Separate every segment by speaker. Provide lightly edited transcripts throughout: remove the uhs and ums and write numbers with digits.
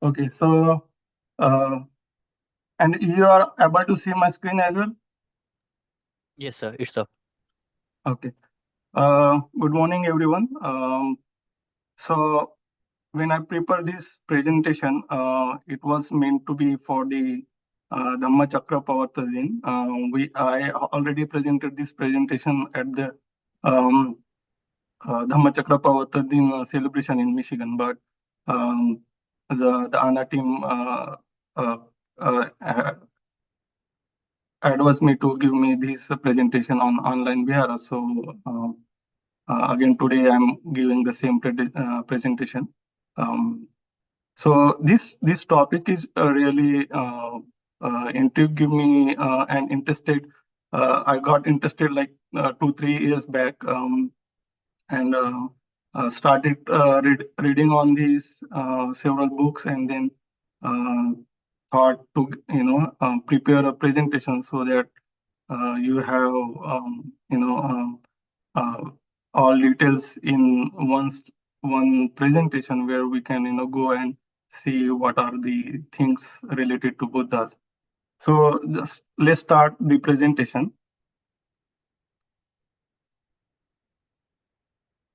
Speaker 1: Okay, so uh, and you are able to see my screen as well?
Speaker 2: Yes, sir. It's up.
Speaker 1: Okay. Good morning, everyone. So when I prepared this presentation, it was meant to be for the Dhamma Chakra Pavatadin. I already presented this presentation at the um, Dhamma Chakra Pavatadin celebration in Michigan, but um, the ANA team uh, uh, advised me to give me this presentation on online Vihara. So again today I'm giving the same presentation. Um, so this topic is really intrigued me and interested. I got interested like 2 3 years back, and started reading on these several books, and then uh, thought to prepare a presentation so that you have uh, all details in one presentation where we can go and see what are the things related to Buddhas. So just let's start the presentation.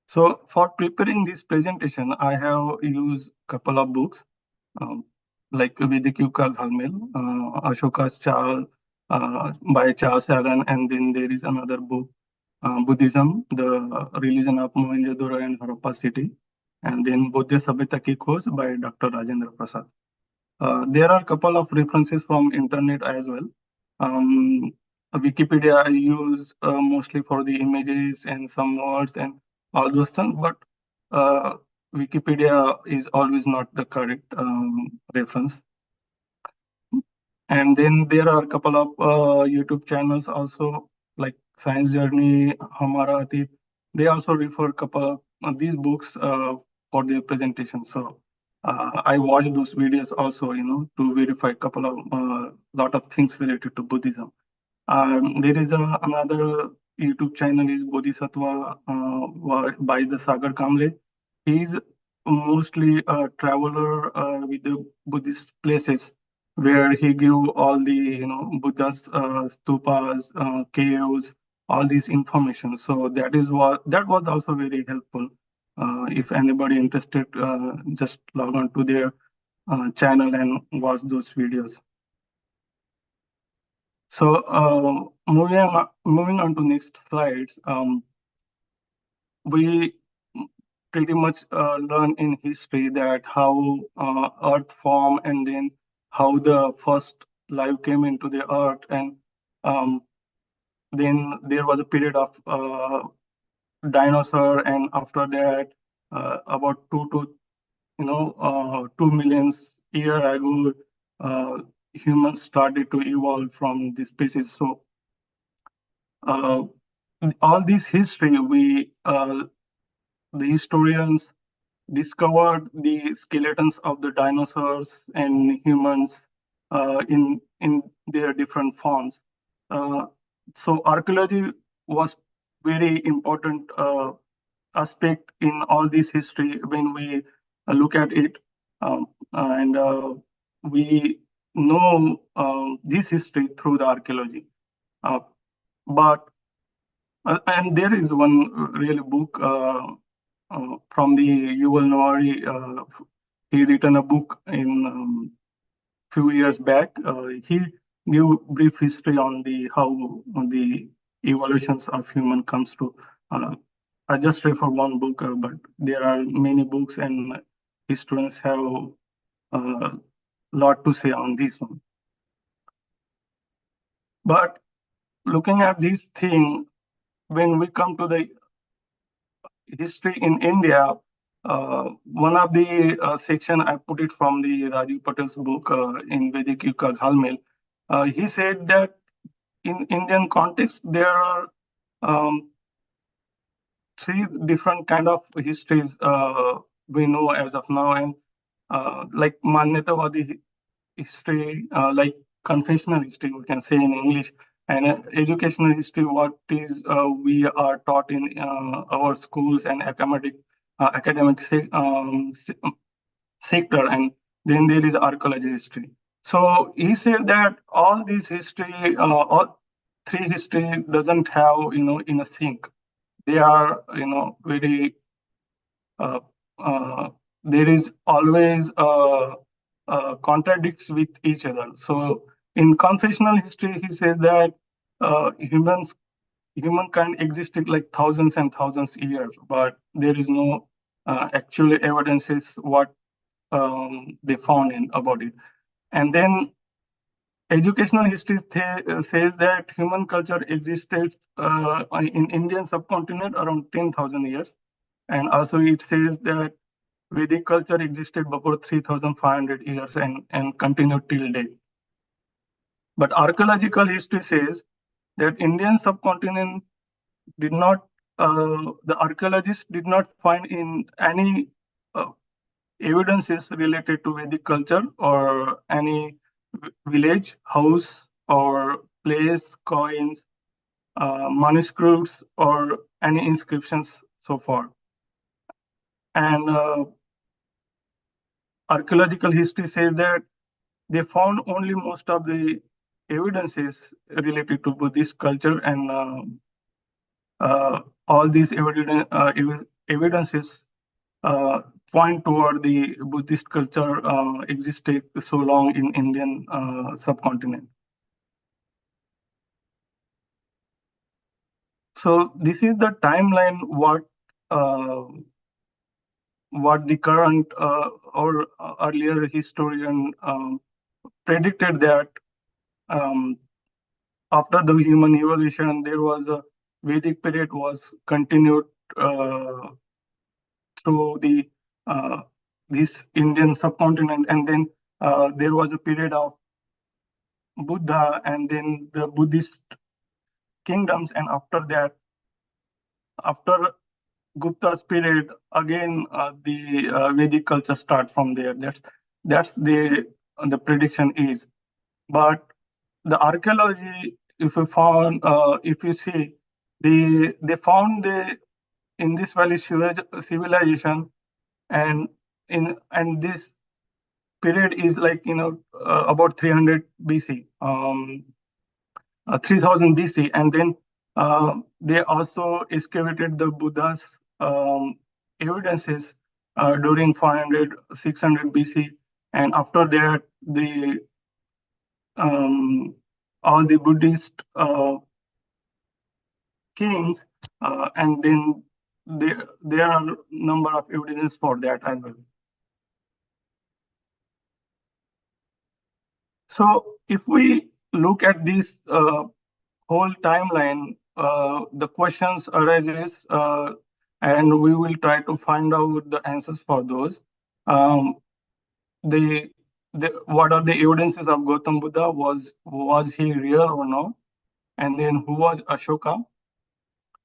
Speaker 1: So for preparing this presentation, I have used couple of books, um, like Vedic Yuga Ghalmel, Ashoka's Charles, by Charles Allen, and then there is another book, Buddhism, the Religion of Mohenjo-daro and Harappa City, and then Bodhya Sabhita Ki Khoj by Dr. Rajendra Prasad. There are a couple of references from internet as well. Um, Wikipedia I use mostly for the images and some words and all those things, but uh, Wikipedia is always not the correct reference. And then there are a couple of YouTube channels also, like Science Journey, Hamara Atit. They also refer a couple of these books for their presentation. So I watch those videos also, to verify a couple of lot of things related to Buddhism. There is another YouTube channel is Bodhisattva by the Sagar Kamble. He's mostly a traveler with the Buddhist places where he give all the Buddha's stupas, caves, all these information. So that was also very helpful. If anybody interested, just log on to their channel and watch those videos. So moving on to next slides, we pretty much learn in history that how Earth formed, and then how the first life came into the Earth, and um, then there was a period of dinosaur, and after that, about 2 million year ago, uh, humans started to evolve from this species. So uh, all this history, the historians discovered the skeletons of the dinosaurs and humans in their different forms. Uh, so archaeology was very important aspect in all this history when we look at it, and we know this history through the archaeology. Uh, but and there is one really book from the Yuval Noah. He written a book in few years back. He gave brief history on the how the evolutions of human comes to. Uh, I just refer one book, but there are many books, and historians have a lot to say on this one. But looking at this thing, when we come to the history in India, one of the section I put it from the Rajiv Patel's book in Vedic Yuga Ghalmel. He said that in Indian context there are um, three different kind of histories we know as of now, and like Manyatavadi history, like confessional history, we can say in English, and educational history, what is we are taught in our schools and academic sector, and then there is archaeology history. So he said that all this history, all three history doesn't have, in a sync. They are, very, uh, uh, there is always contradicts with each other. So in confessional history, he says that humankind existed like thousands and thousands years, but there is no actual evidences what they found in about it. And then educational history says that human culture existed in Indian subcontinent around 10,000 years. And also it says that Vedic culture existed before 3,500 years and continued till date. But archaeological history says that Indian subcontinent did not, the archaeologists did not find in any uh, evidences related to Vedic culture or any village, house, or place, coins, manuscripts, or any inscriptions so far. And archaeological history says that they found only most of the evidences related to Buddhist culture, and all these evidences point toward the Buddhist culture existed so long in Indian subcontinent. So this is the timeline uh, what the current or earlier historian predicted that um, after the human evolution there was a Vedic period was continued uh, through the uh, this Indian subcontinent, and then there was a period of Buddha and then the Buddhist kingdoms, and after that, after Gupta's period, again the Vedic culture start from there. That's the prediction is. But the archaeology, if you see, they found the Indus Valley civilization, and this period is like about 300 BC, 3000 BC, and then they also excavated the Buddha's evidences during 500, 600 BC, and after that, the all the Buddhist kings, and then there are number of evidences for that as well. So if we look at this whole timeline, the questions arises, and we will try to find out the answers for those. Um, the, what are the evidences of Gautam Buddha? Was he real or no? And then who was Ashoka?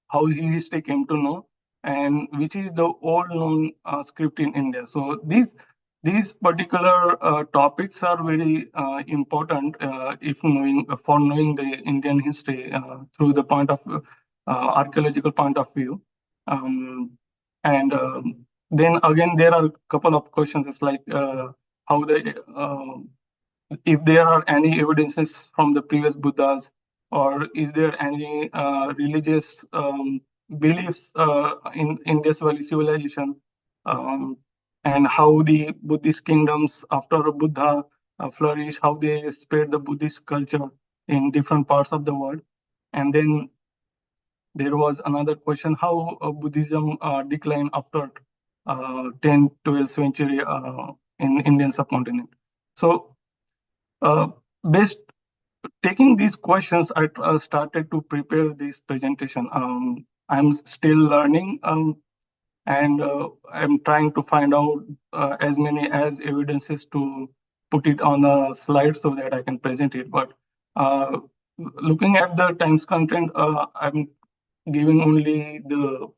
Speaker 1: How his history came to know, and which is the old known script in India. So these particular topics are very important if knowing for knowing the Indian history through the point of archaeological point of view. Um, and then again, there are a couple of questions. It's like how the if there are any evidences from the previous Buddhas, or is there any religious beliefs in Indus Valley civilization, um, and how the Buddhist kingdoms after Buddha flourished, how they spread the Buddhist culture in different parts of the world. And then there was another question, how Buddhism declined after 10th, 12th century in Indian subcontinent. So uh, based taking these questions, I started to prepare this presentation. I'm still learning, and I'm trying to find out as many as evidences to put it on a slide so that I can present it. But uh, looking at the times content, I'm giving only the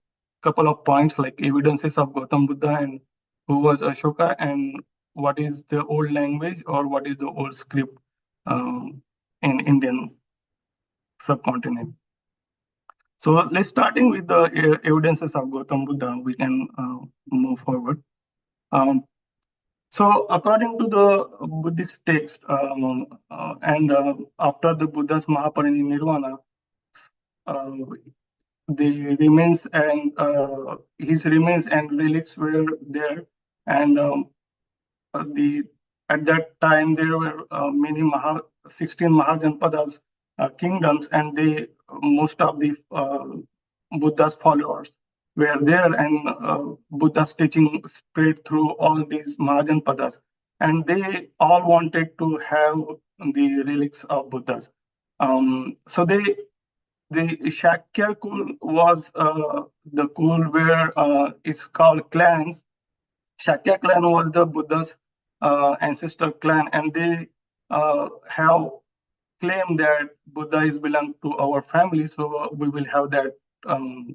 Speaker 1: couple of points like evidences of Gautam Buddha and who was Ashoka, and what is the old language or what is the old script in Indian subcontinent. So let's starting with the evidences of Gautam Buddha. We can move forward. Um, So, according to the Buddhist text, and after the Buddha's Mahaparinirvana, uh, the remains and his remains and relics were there, and the at that time there were many 16 Mahajanpadas kingdoms, and they most of the Buddha's followers were there, and Buddha's teaching spread through all these Mahajanpadas, and they all wanted to have the relics of Buddhas. So the Shakya Kul was the Kul where it's called clans. Shakya clan was the Buddha's ancestor clan, and they have claimed that Buddha is belong to our family, so we will have that um,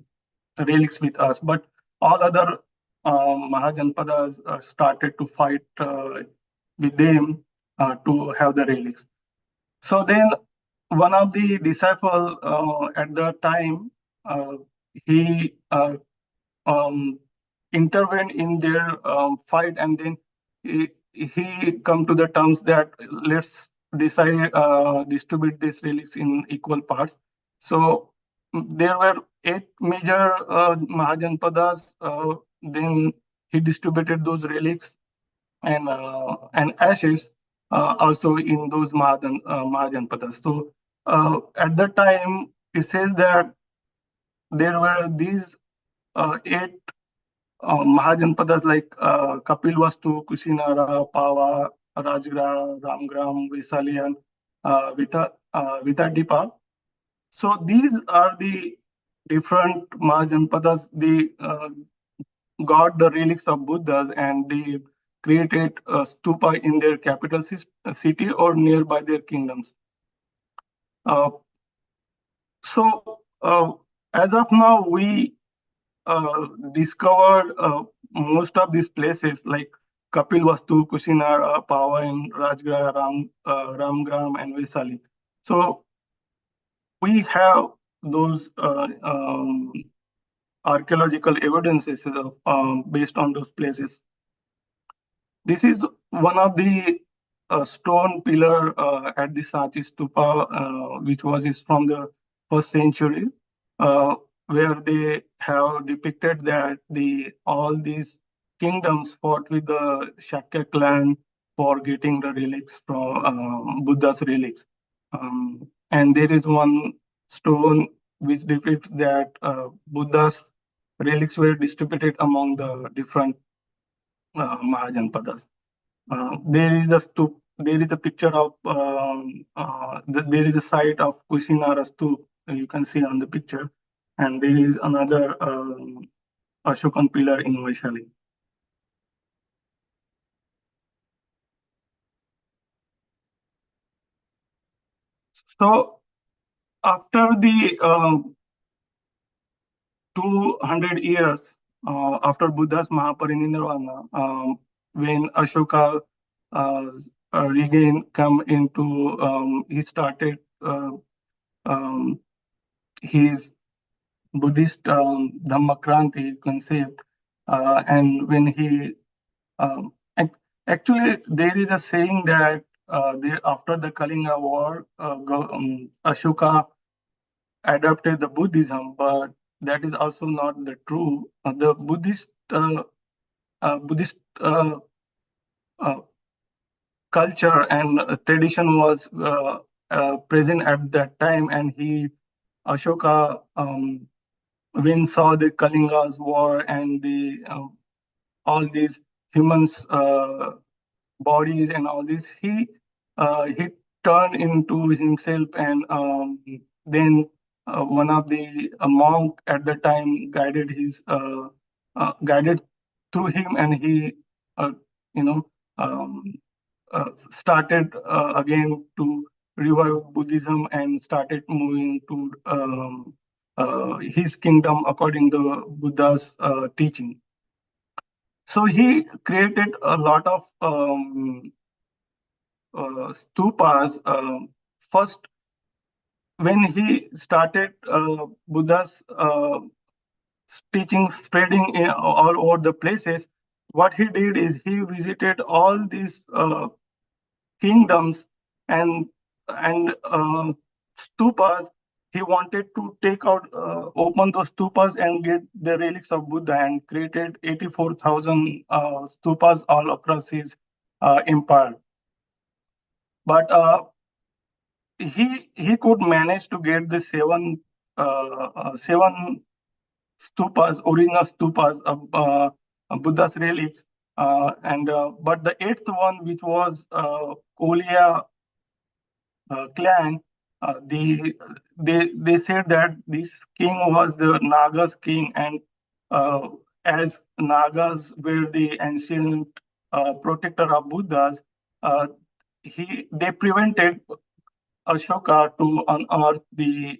Speaker 1: relics with us. But all other Mahajanpadas started to fight with them to have the relics. So then one of the disciple at the time, he um, intervened in their fight, and then he come to the terms that let's decide distribute these relics in equal parts. So there were eight major Mahajanpadas. Then he distributed those relics and ashes also in those Mahajanpadas. So at the time, it says that there were these eight Mahajanpadas like Kapilvastu, Kusinara, Pava, Rajgra, Ramgram, Vesalian, Vitadipa. So these are the different Mahajanpadas. They got the relics of Buddhas, and they created a stupa in their capital city or nearby their kingdoms. Uh, so as of now, we discovered most of these places like Kapilvastu, Kushinara, Pavan, Rajgra, Ramgram, and Vesali. So we have those archaeological evidences based on those places. This is one of the stone pillar at the Sanchi Stupa, which was is from the first century, uh, where they have depicted that the all these kingdoms fought with the Shakya clan for getting the relics from Buddha's relics. And there is one stone which depicts that Buddha's relics were distributed among the different Mahajanpadas. There is a picture of there is a site of Kusinara Stup you can see on the picture, and there is another Ashokan pillar in Vaishali. So after the 200 years after Buddha's Mahaparinirvana, when Ashoka uh, regain come into, he started um, his Buddhist Dhammakranti, you can say, and when he actually there is a saying that after the Kalinga War, Ashoka adopted the Buddhism, but that is also not the true. The Buddhist uh, culture and tradition was present at that time, and he Ashoka when saw the Kalinga's war and the all these humans bodies and all this, he turned into himself, and then one of the monk at the time guided through him, and he uh, you know um, started again to revive Buddhism and started moving to his kingdom according to Buddha's teaching. So he created a lot of stupas. First, when he started Buddha's teaching spreading all over the places, what he did is he visited all these kingdoms and and stupas. He wanted to take out, open those stupas and get the relics of Buddha, and created 84,000 stupas all across his empire. But he could manage to get the seven stupas, original stupas of Buddha's relics, and but the eighth one, which was Kolia clan, they said that this king was the Nagas king, and uh, as Nagas were the ancient protector of Buddhas, uh, they prevented Ashoka to unearth the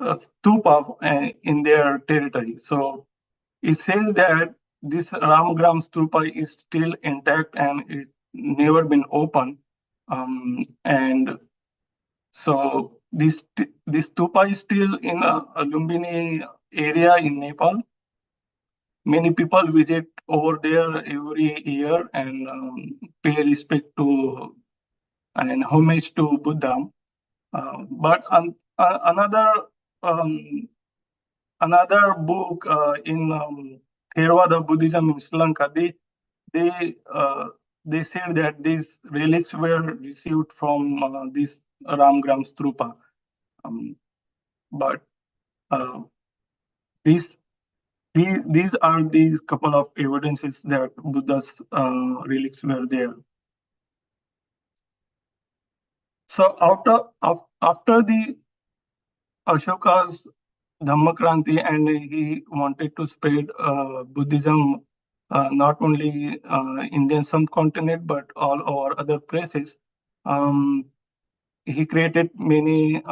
Speaker 1: stupa in their territory. So it says that this Ramagram stupa is still intact and it never been opened. And so this stupa is still in a Lumbini area in Nepal. Many people visit over there every year and pay respect to and homage to Buddha. But um, another book in Theravada Buddhism in Sri Lanka, they uh, they said that these relics were received from this Ramgram Stupa. Um, but uh, these these are these couple of evidences that Buddha's relics were there. So after the Ashoka's Dhammakranti, and he wanted to spread Buddhism not only Indian subcontinent but all over other places. Um, he created many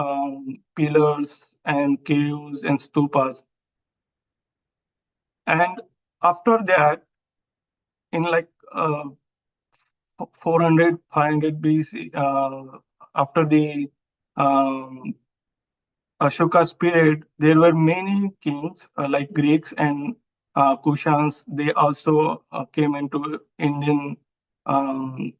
Speaker 1: pillars and caves and stupas. And after that, in like 400, 500 BC, after the um, Ashoka's period, there were many kings like Greeks and Kushans. They also came into Indian um,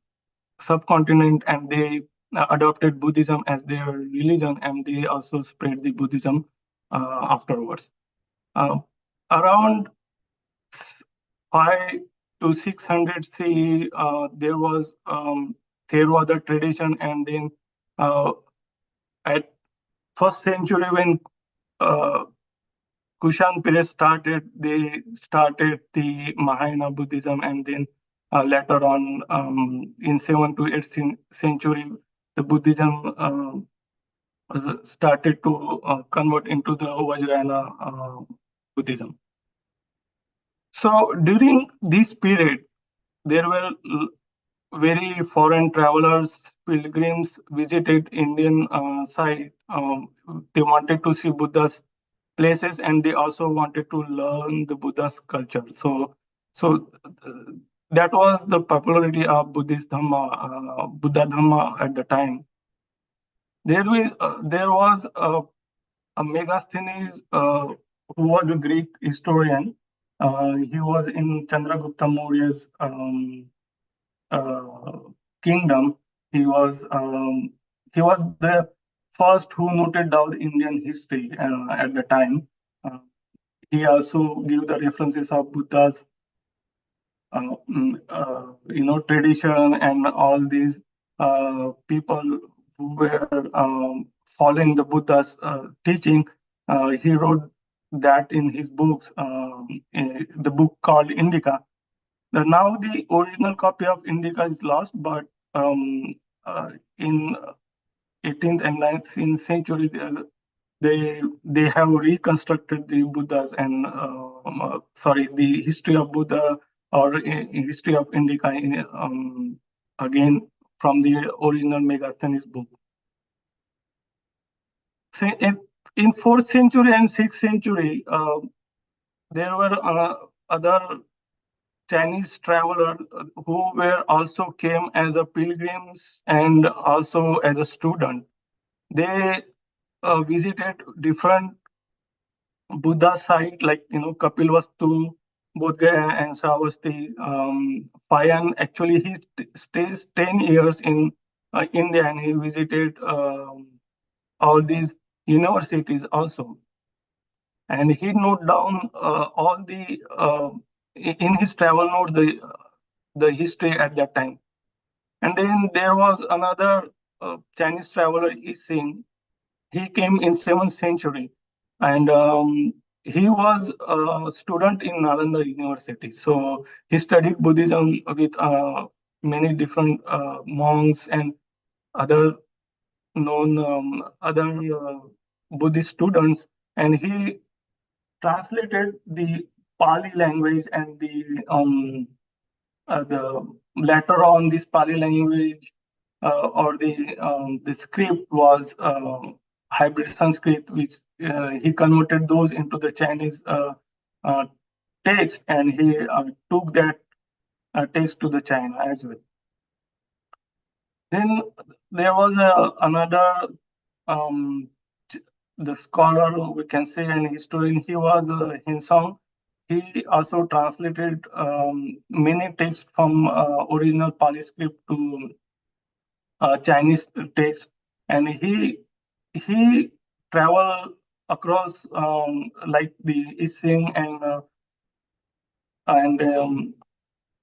Speaker 1: subcontinent, and they adopted Buddhism as their religion, and they also spread the Buddhism afterwards. Uh, Around 5 to 600 CE, there was Theravada tradition, and then uh, at first century when uh, Kushan period started, they started the Mahayana Buddhism, and then later on, in 7th to 8th century, the Buddhism started to convert into the Vajrayana Buddhism. So during this period, there were very foreign travelers, pilgrims visited Indian side. They wanted to see Buddha's places, and they also wanted to learn the Buddha's culture. So that was the popularity of Buddhist Dhamma, Buddha Dhamma at the time. There was a Megasthenes who was a Greek historian. He was in Chandragupta Maurya's uh, kingdom. He was um, he was the first who noted down Indian history at the time. Uh, he also gave the references of Buddha's tradition, and all these people who were following the Buddha's teaching. He wrote that in his books, the book called Indica. Now the original copy of Indica is lost, but in 18th and 19th centuries, they have reconstructed the Buddhas and sorry, the history of Buddha, or history of Indica again from the original Megasthenes book. So in 4th century and 6th century, there were other Chinese travelers who were also came as a pilgrims and also as a student. They visited different Buddha site, like Kapilvastu. Bodh Gaya and Shravasti. Payan actually he stays 10 years in India, and he visited all these universities also, and he note down all the in his travel note the history at that time. And then there was another Chinese traveler, Yi. He came in 7th century, and he was a student in Nalanda University. So he studied Buddhism with many different monks and other known other Buddhist students, and he translated the Pali language and the later on this Pali language or the script was hybrid Sanskrit, which he converted those into the Chinese uh, text, and he took that text to the China as well. Then there was another um, the scholar, we can say, an historian. He was Hinsong. He also translated many texts from original Pali script to Chinese text, and he traveled across like the Ising and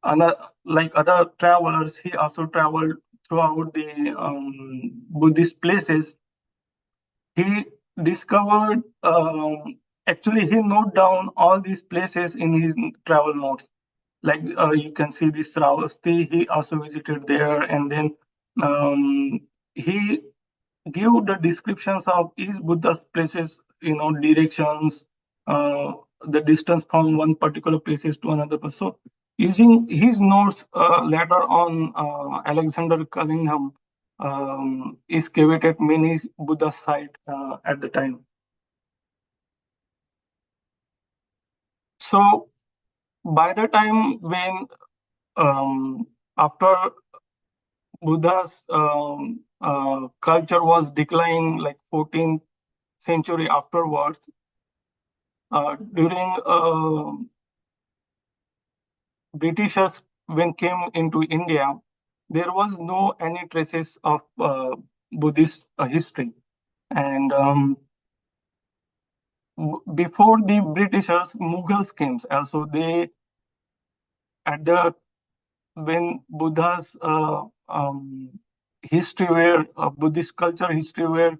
Speaker 1: another, like other travelers. He also traveled throughout the Buddhist places. He discovered actually he note down all these places in his travel notes. Like you can see this Ravasti, he also visited there, and then he give the descriptions of each Buddha's places, directions, uh, the distance from one particular places to another place. So using his notes later on, Alexander Cunningham excavated many Buddha site at the time. So by the time when after Buddha's culture was declining, like 14th century afterwards, during Britishers when came into India, there was no any traces of Buddhist history. And before the Britishers, Mughals came. Also, they at the when Buddha's history were Buddhist culture history were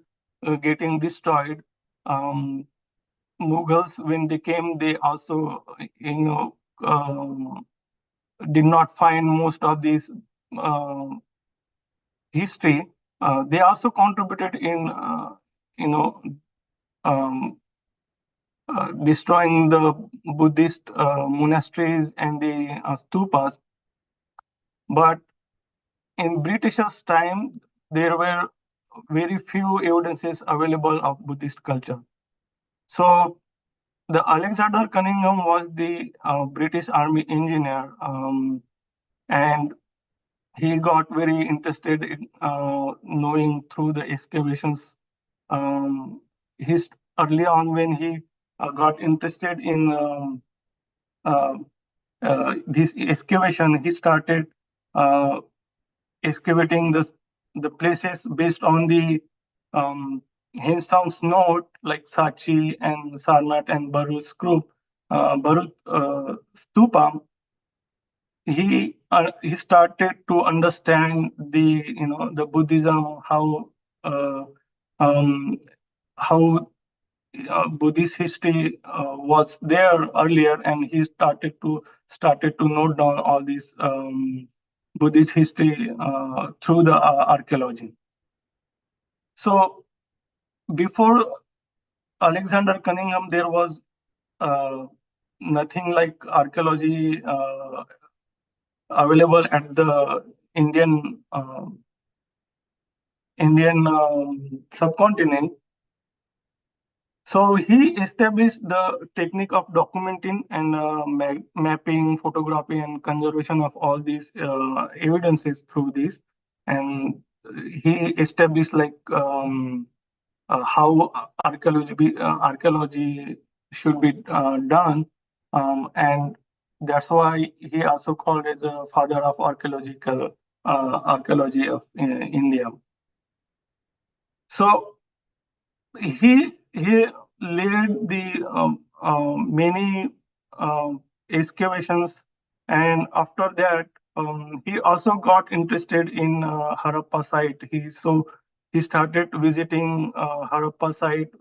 Speaker 1: getting destroyed. Um, Mughals, when they came, they also did not find most of these uh, history. They also contributed in you know um, destroying the Buddhist monasteries and the stupas. But in Britishers' time, there were very few evidences available of Buddhist culture. So the Alexander Cunningham was the British Army engineer, and he got very interested in knowing through the excavations. His early on when he got interested in uh, this excavation, he started uh, excavating the places based on the Hindstown's note, like Sachi and Sarnath and Barut's group, Barut Stupa. He started to understand the Buddhism, uh, um, how Buddhist history was there earlier, and he started to note down all these Buddhist history through the archaeology. So before Alexander Cunningham, there was uh, nothing like archaeology available at the Indian subcontinent. So he established the technique of documenting and mapping, photography, and conservation of all these evidences through this. And he established like how archaeology should be done, and That's why he also called as a father of archaeology of India. So he led the many excavations, and after that he also got interested in Harappa site. He started visiting Harappa site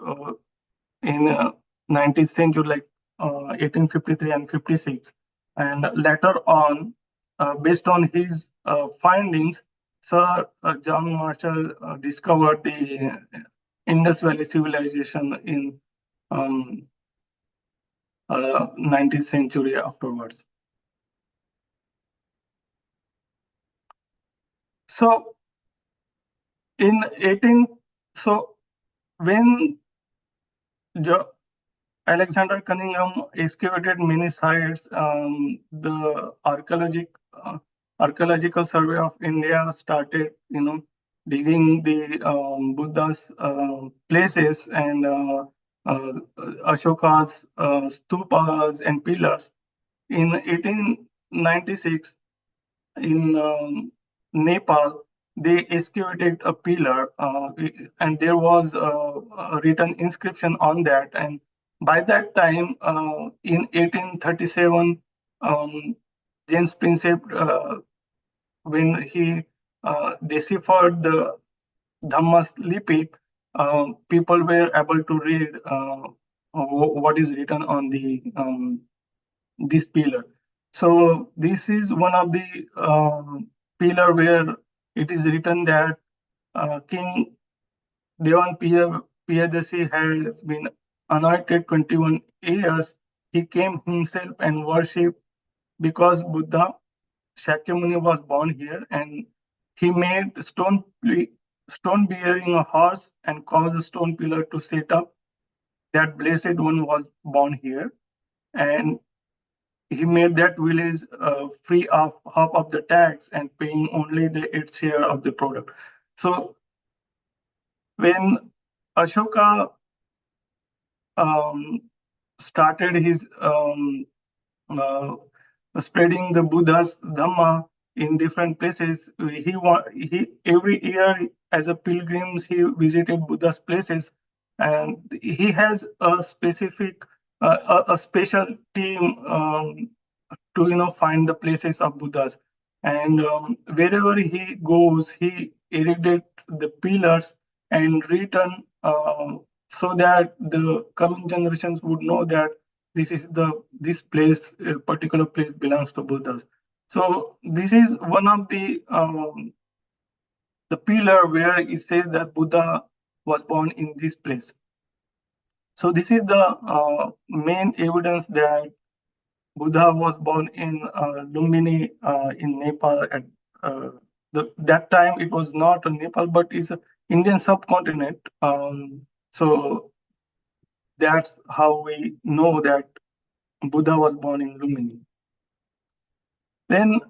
Speaker 1: in 19th century, like 1853 and 56. And later on, based on his findings, Sir John Marshall discovered the Indus Valley civilization in um, 19th century afterwards. So in 18, so when jo- Alexander Cunningham excavated many sites. The Archaeological Survey of India started, digging the Buddha's places and Ashoka's stupas and pillars. In 1896, in Nepal, they excavated a pillar, and there was a written inscription on that. And by that time, in 1837, James Prinsep, when he deciphered the Dhammas Lipi, people were able to read what is written on the this pillar. So this is one of the pillar where it is written that King Devan Piyadasi has been anointed 21 years. He came himself and worshipped because Buddha Shakyamuni was born here, and he made stone bearing a horse and caused a stone pillar to set up. That blessed one was born here, and he made that village free of half of the tax and paying only the eighth share of the product. So when Ashoka um, started his uh, spreading the Buddha's Dhamma in different places, he every year as a pilgrims he visited Buddha's places, and he has a specific a special team to find the places of Buddhas. And wherever he goes, he erected the pillars and written so that the coming generations would know that this place, particular place belongs to Buddhas. So this is one of the pillar where it says that Buddha was born in this place. So this is the main evidence that Buddha was born in Lumbini in Nepal. At that time, it was not Nepal, but it's an Indian subcontinent. So that's how we know that Buddha was born in Lumbini. Then,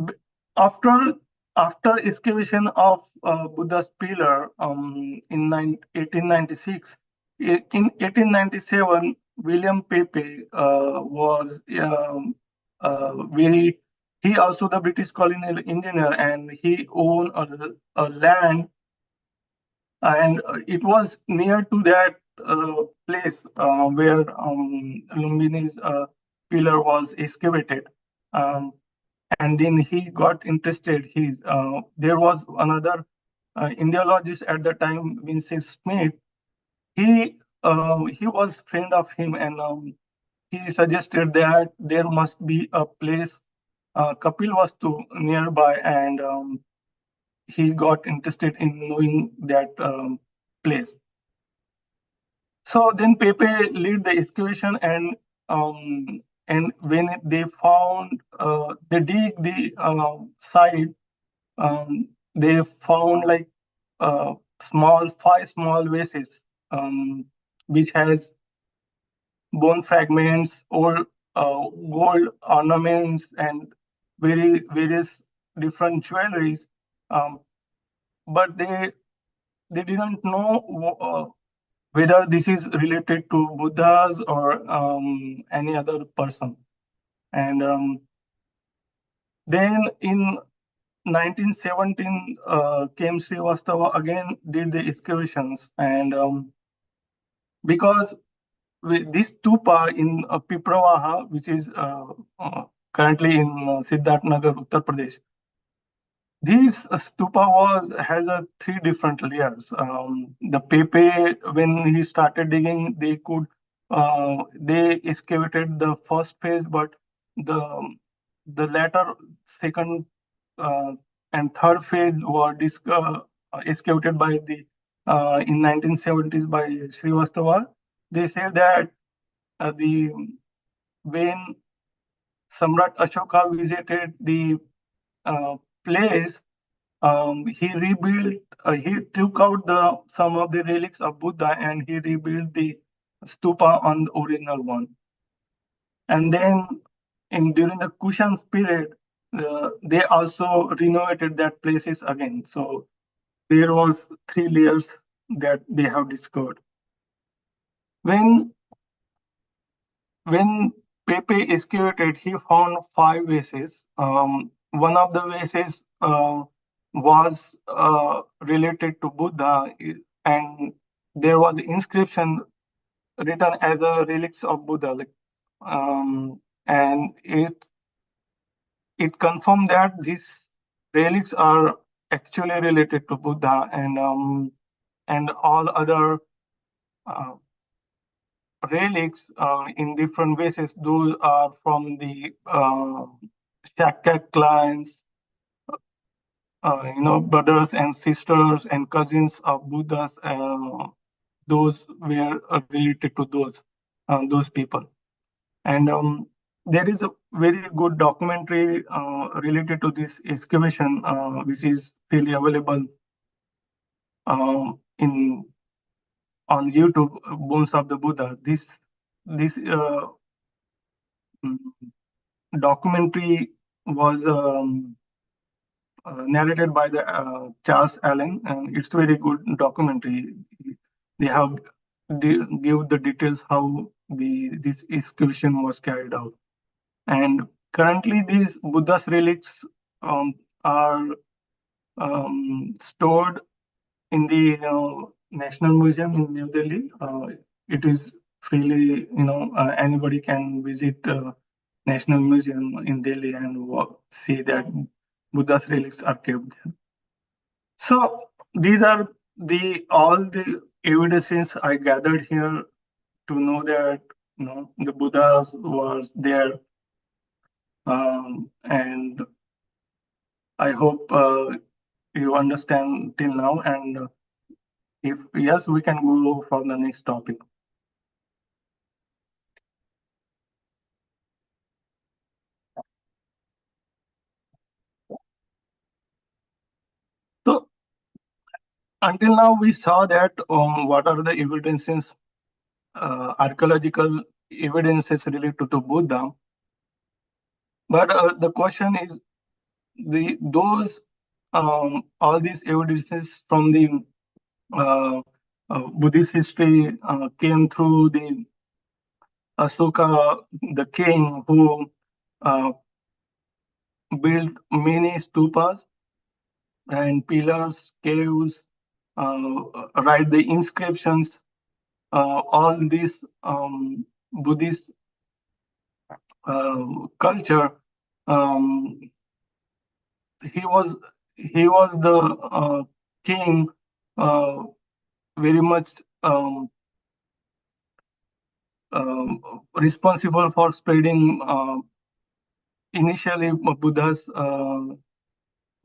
Speaker 1: b- after after excavation of Buddha's pillar in 1896, in 1897, William Pepe was very. He also the British colonial engineer, and he owned a land, and it was near to that place where Lumbini's pillar was excavated. Um, and then he got interested. There was another Indiologist at the time, Vincent Smith. He was friend of him, and he suggested that there must be a place, Kapilvastu, nearby, and he got interested in knowing that place. So then Pepe lead the excavation, and when they found they dig the site, they found like five small vases, which has bone fragments, old gold ornaments, and various different jewelries. Um, but they didn't know whether this is related to Buddhas or any other person. And then in 1917 came Srivastava again did the excavations, and because this stupa in Pipravaha, which is currently in Siddharth Nagar, Uttar Pradesh, this stupa was has a three different layers. The Pepe, when he started digging, they excavated the first phase, but the latter second uh, and third phase were excavated by the in 1970s by Srivastava. They said that the when Samrat Ashoka visited the place, he took out some of the relics of Buddha and he rebuilt the stupa on the original one. And then during the Kushan period, they also renovated that places again. So there was three layers that they have discovered. When when Pepe excavated, he found five vases. One of the vases was related to Buddha, and there was inscription written as a relics of Buddha, and it confirmed that these relics are actually related to Buddha, and all other uh, relics in different vases. Those are from the Shakyak clans, brothers and sisters and cousins of Buddhas. Those were related to those people. And there is a very good documentary related to this excavation, which is freely available in on YouTube, Bones of the Buddha. This mm, documentary was narrated by the Charles Allen, and it's a very good documentary. They have give the details how this excavation was carried out. And currently, these Buddha's relics are stored in the National Museum in New Delhi. It is freely, anybody can visit National Museum in Delhi and see that Buddha's relics are kept there. So these are the all the evidences I gathered here to know that the Buddha was there, and I hope you understand till now. And if yes, we can go for the next topic. So until now, we saw that what are the evidences, archaeological evidences related to Buddha. But the question is, those all these evidences from the uh, Buddhist history came through the Asoka, the king who uh, built many stupas and pillars, caves, write the inscriptions. All this Buddhist culture, um, he was he was the king, uh, very much responsible for spreading initially Buddha's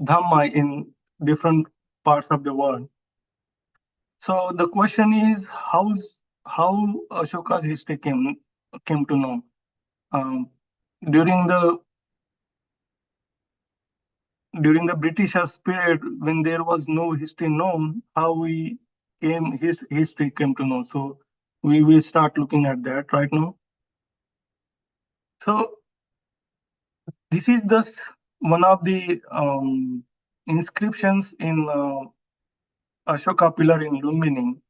Speaker 1: Dhamma in different parts of the world. So the question is how Ashoka's history came to know. Um, during the during the Britishers period, when there was no history known, how his history came to know. So we will start looking at that right now. So this is one of the inscriptions in Ashoka pillar in Lumbini,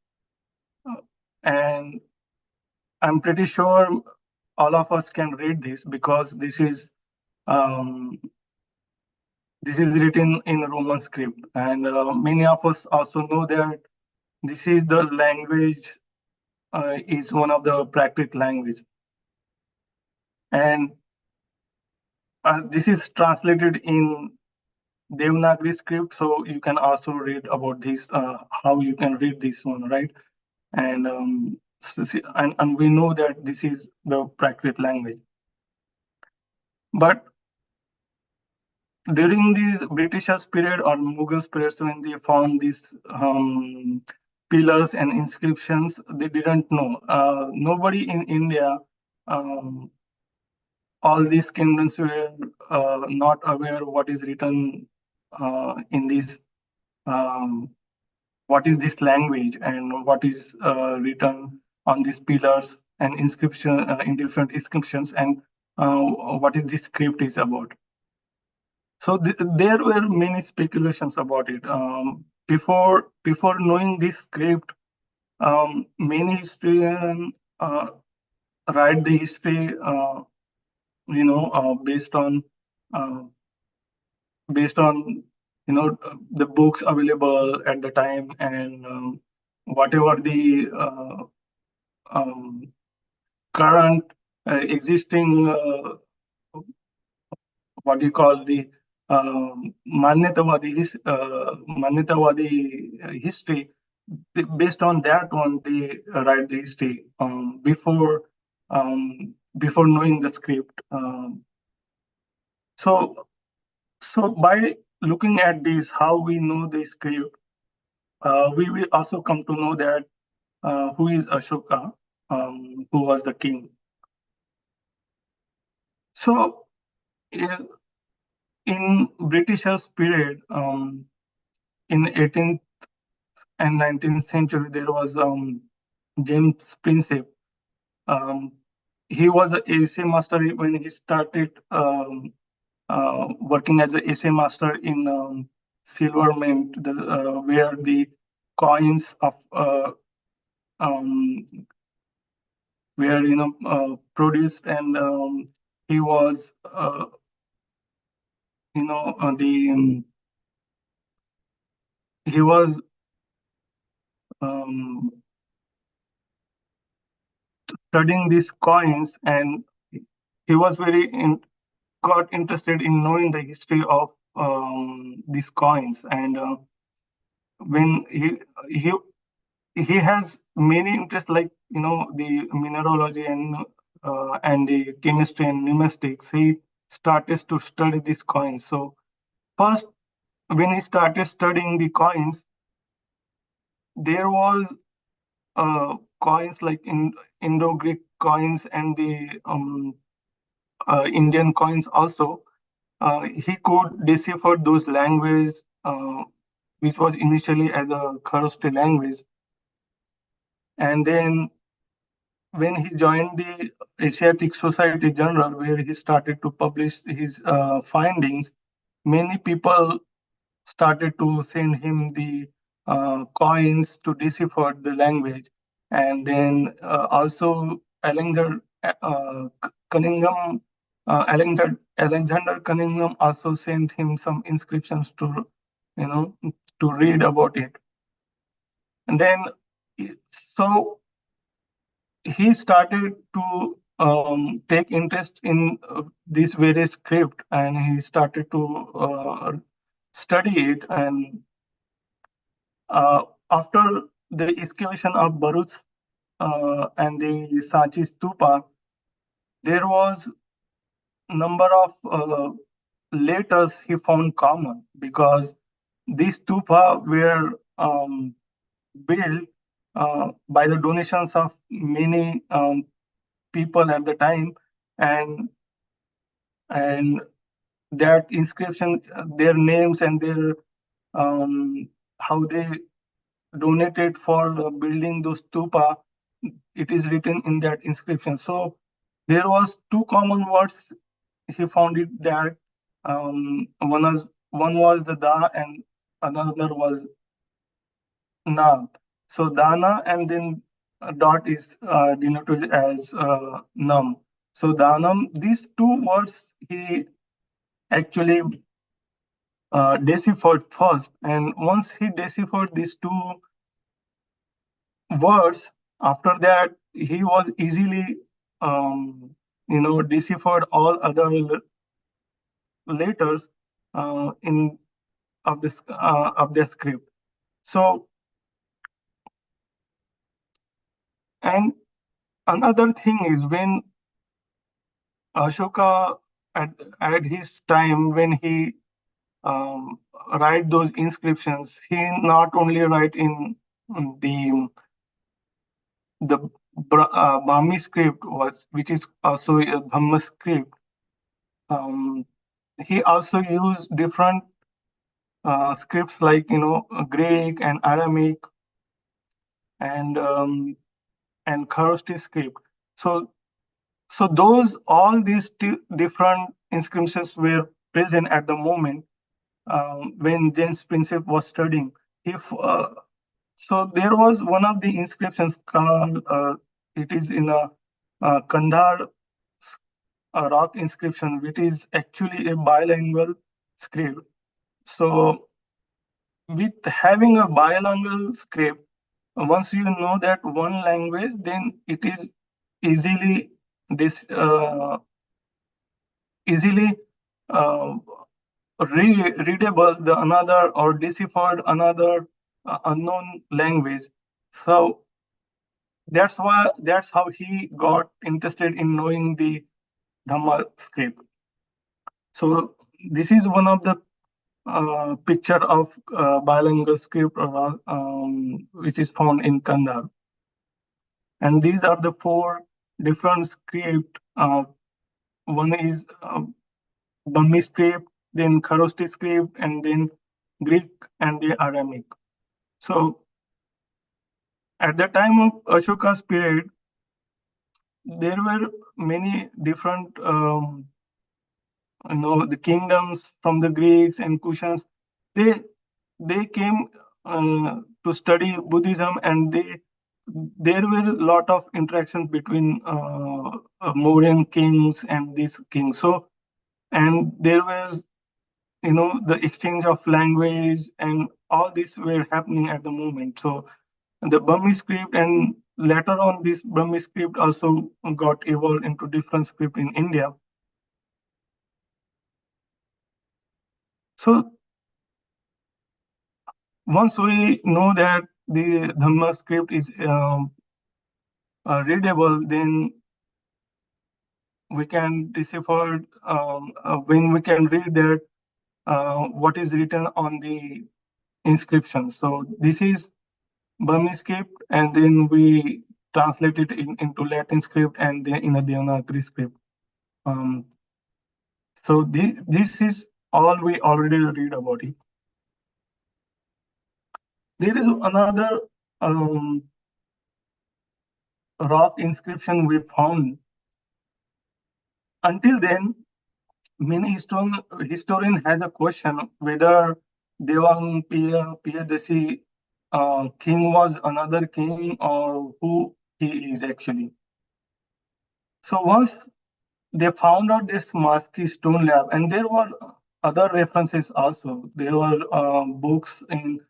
Speaker 1: and I'm pretty sure all of us can read this because um, this is written in Roman script, and many of us also know that this is the language, is one of the Prakrit language, and this is translated in Devanagari script. So you can also read about this, how you can read this one, right? And and we know that this is the Prakrit language, but during this Britishers period or Mughals periods, when they found these pillars and inscriptions, they didn't know. Nobody in India, um, all these kingdoms were not aware what is written in this. Um, what is this language and what is written on these pillars and inscription in different inscriptions, and what is this script is about. So there were many speculations about it. Before knowing this script, many historians write the history, uh, based on the books available at the time, and whatever the um, current existing, what do you call, the Manyatawadi history. Based on that one, they write the history before knowing the script. So so by looking at this, how we know the script, we will also come to know that who is Ashoka, who was the king. So in, in Britishers period, in 18th and 19th century, there was James Prinsep. Um, he was an essay master when he started working as an essay master in silver mint, where the coins of um, were produced, and he was the he was um, studying these coins, and he was got interested in knowing the history of these coins, and when he he has many interests, like the mineralogy and the chemistry and numismatics. He started to study these coins. So first, when he started studying the coins, there was coins like in Indo-Greek coins and the Indian coins also. He could decipher those languages, which was initially as a Kharosthi language, and then when he joined the Asiatic Society Journal, where he started to publish his findings, many people started to send him the coins to decipher the language. And then also Cunningham, Alexander Cunningham also sent him some inscriptions you know, to read about it. And then, so he started to take interest in this various script, and he started to study it. And after the excavation of Baruch and the Sanchi Stupa, there was number of letters he found common, because these stupa were built by the donations of many people at the time, and and that inscription, their names and their how they donated for building those stupa, it is written in that inscription. So there was two common words he found it that one was the da and another was na. So dana, and then a dot is denoted as num. So Dhanam, these two words he actually deciphered first, and once he deciphered these two words, after that he was easily deciphered all other letters in of the script. So, and another thing is when Ashoka at his time when he um, write those inscriptions, he not only write in the Bami script was which is also a Dhamma script. Um, he also used different scripts like Greek and Aramaic and Kharosthi script. So those all these different inscriptions were present at the moment when James Prinsep was studying. If so, there was one of the inscriptions called it is in a Kandhar rock inscription, which is actually a bilingual script. So with having a bilingual script, once you know that one language, then it is easily this easily uh, readable the another or deciphered another unknown language. So that's how he got interested in knowing the Dhamma script. So this is one of the picture of bilingual script which is found in Kandar. And these are the four different script. One is Burmese script, then Kharosthi script, and then Greek and the Aramaic. So at the time of Ashoka's period, there were many different, the kingdoms from the Greeks and Kushans. They they came to study Buddhism, and there were a lot of interactions between Mauryan kings and these kings. So and there was the exchange of language and all this were happening at the moment. So the Burmese script and later on this Burmese script also got evolved into different script in India. So once we know that the Dhamma script is readable, then we can decipher when we can read that what is written on the inscription. So this is Burmese script, and then we translate it into Latin script and then in a Devanagari script. Um, so this is all we already read about it. There is another um, rock inscription we found. Until then, many historian has a question whether Devang Piyadasi king was another king or who he is actually. So once they found out this Maski stone lab, and there were other references also. There were books in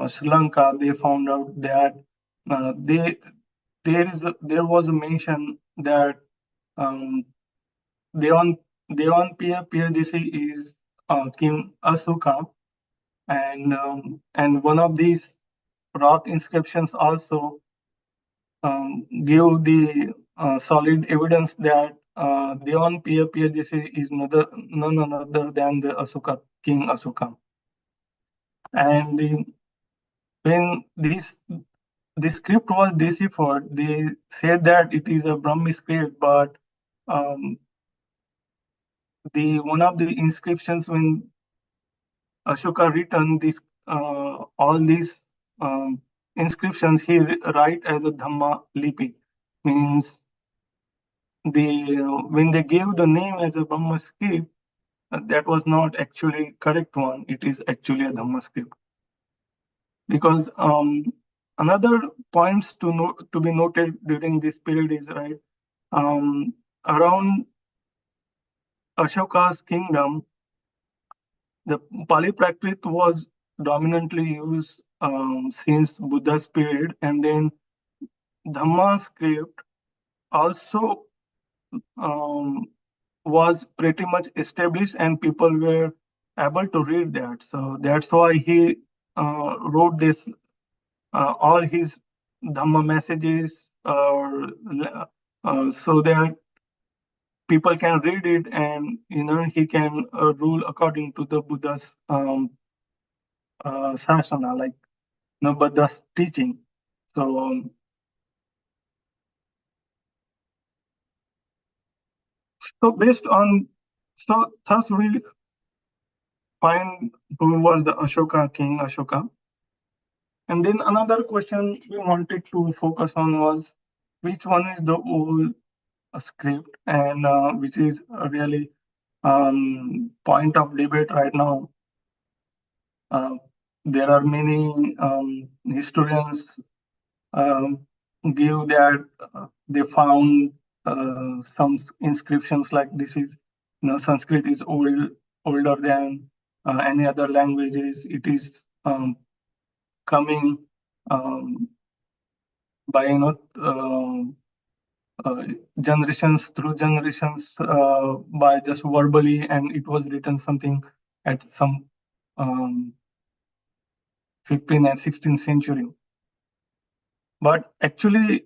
Speaker 1: Sri Lanka. They found out that they there was a mention that um, Devan Piyadisi is King Asuka, and one of these rock inscriptions also give the solid evidence that Devan Piyadisi is none other than the Asuka King Asuka. And when this script was deciphered, they said that it is a Brahmi script, but um, the one of the inscriptions when Ashoka written this all these inscriptions he write as a Dhamma lipi, means when they gave the name as a Brahma script, that was not actually correct one. It is actually a Dhamma script because another points to be noted during this period is right. around Ashoka's kingdom, the Pali Prakrit was dominantly used since Buddha's period, and then Dhamma script also um, was pretty much established, and people were able to read that. So that's why he wrote this all his Dhamma messages, so that people can read it, and he can rule according to the Buddha's sasana, like Buddha's teaching. So, so based on, so thus we find who was the Ashoka king, Ashoka. And then another question we wanted to focus on was which one is the old script, and which is a really point of debate right now. Uh, there are many historians um, give that they found some inscriptions like this is, Sanskrit is older than any other languages. It is coming um, by uh, generations through generations by just verbally, and it was written something at some um, 15th and 16th century. But actually,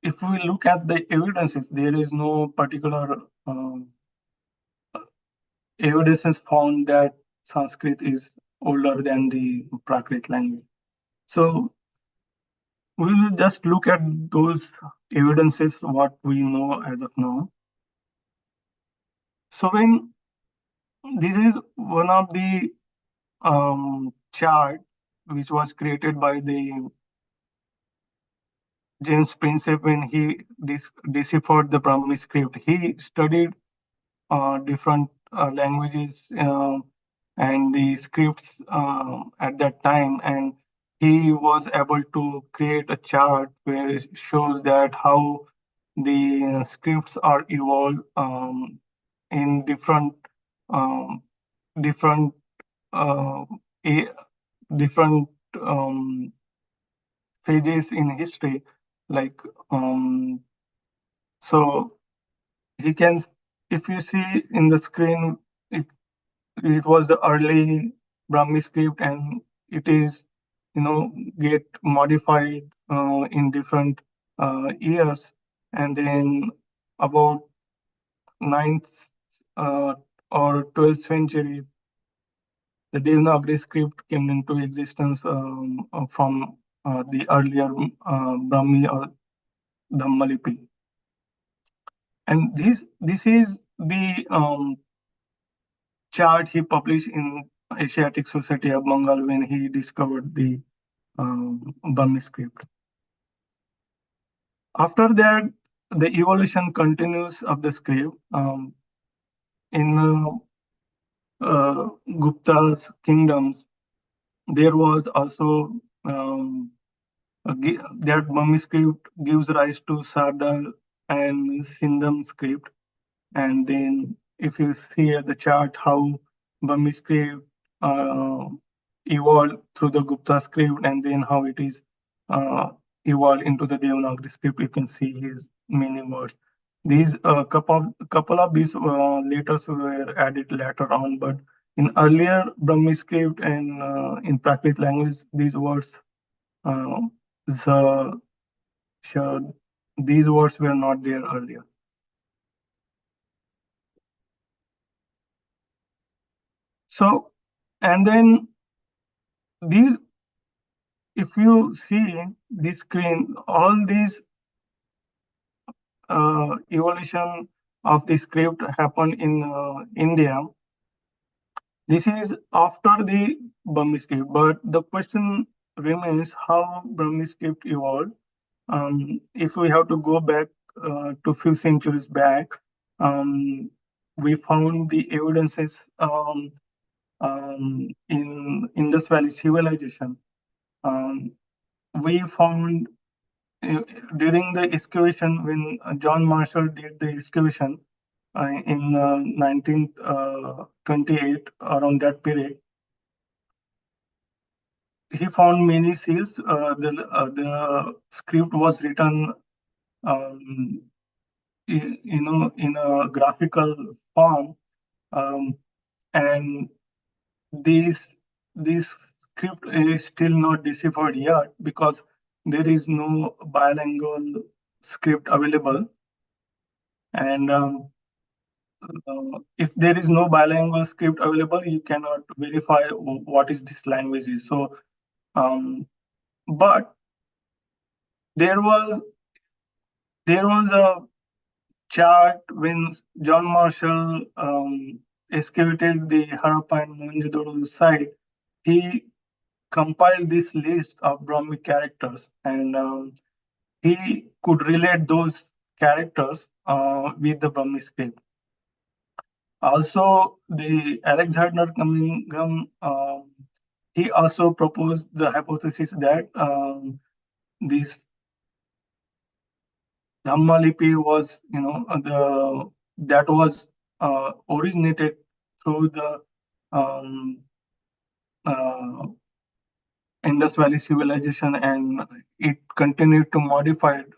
Speaker 1: if we look at the evidences, there is no particular evidences found that Sanskrit is older than the Prakrit language. So we will just look at those evidences, what we know as of now. So when this is one of the chart which was created by the James Prinsep when he deciphered the Brahmi script. He studied different languages and the scripts at that time, and he was able to create a chart where it shows that how the scripts are evolved in um, different uh, a, different um, phases in history, like so he can, if you see in the screen, it, it was the early Brahmi script, and it is, get modified in different years, and then about ninth or 12th century, the Devanagari script came into existence from the earlier Brahmi or Dhammalipi. And this is the chart he published in Asiatic Society of Bengal when he discovered the Burmese script. After that, the evolution continues of the script. In Gupta's kingdoms, there was also that Burmese script gives rise to Sardar and Sindham script. And then if you see at the chart how Burmese script uh, evolved through the Gupta script, and then how it is uh, evolved into the Devanagari script, you can see his many words. These couple of these letters were added later on, but in earlier Burmese script and in Prakrit language, these words, uh, the, these words were not there earlier. So, and then these, if you see this screen, all these evolution of the script happened in India. This is after the Burmese script, but the question remains how Burmese script evolved. If we have to go back to few centuries back, we found the evidences in Indus Valley civilization. Um, we found uh, during the excavation, when John Marshall did the excavation in 1928, around that period, he found many seals. The script was written, um, in a graphical form, um, and these this script is still not deciphered yet because there is no bilingual script available. And if there is no bilingual script available, you cannot verify what is this language is. So, but there was there was a chart when John Marshall excavated the Harappa and Mohenjo-daro site. He compiled this list of Brahmi characters, and he could relate those characters with the Brahmi script. Also, the Alexander Cunningham, he also proposed the hypothesis that this Dhammalipi was, the that was originated through the um, uh, Indus Valley civilization, and it continued to modify it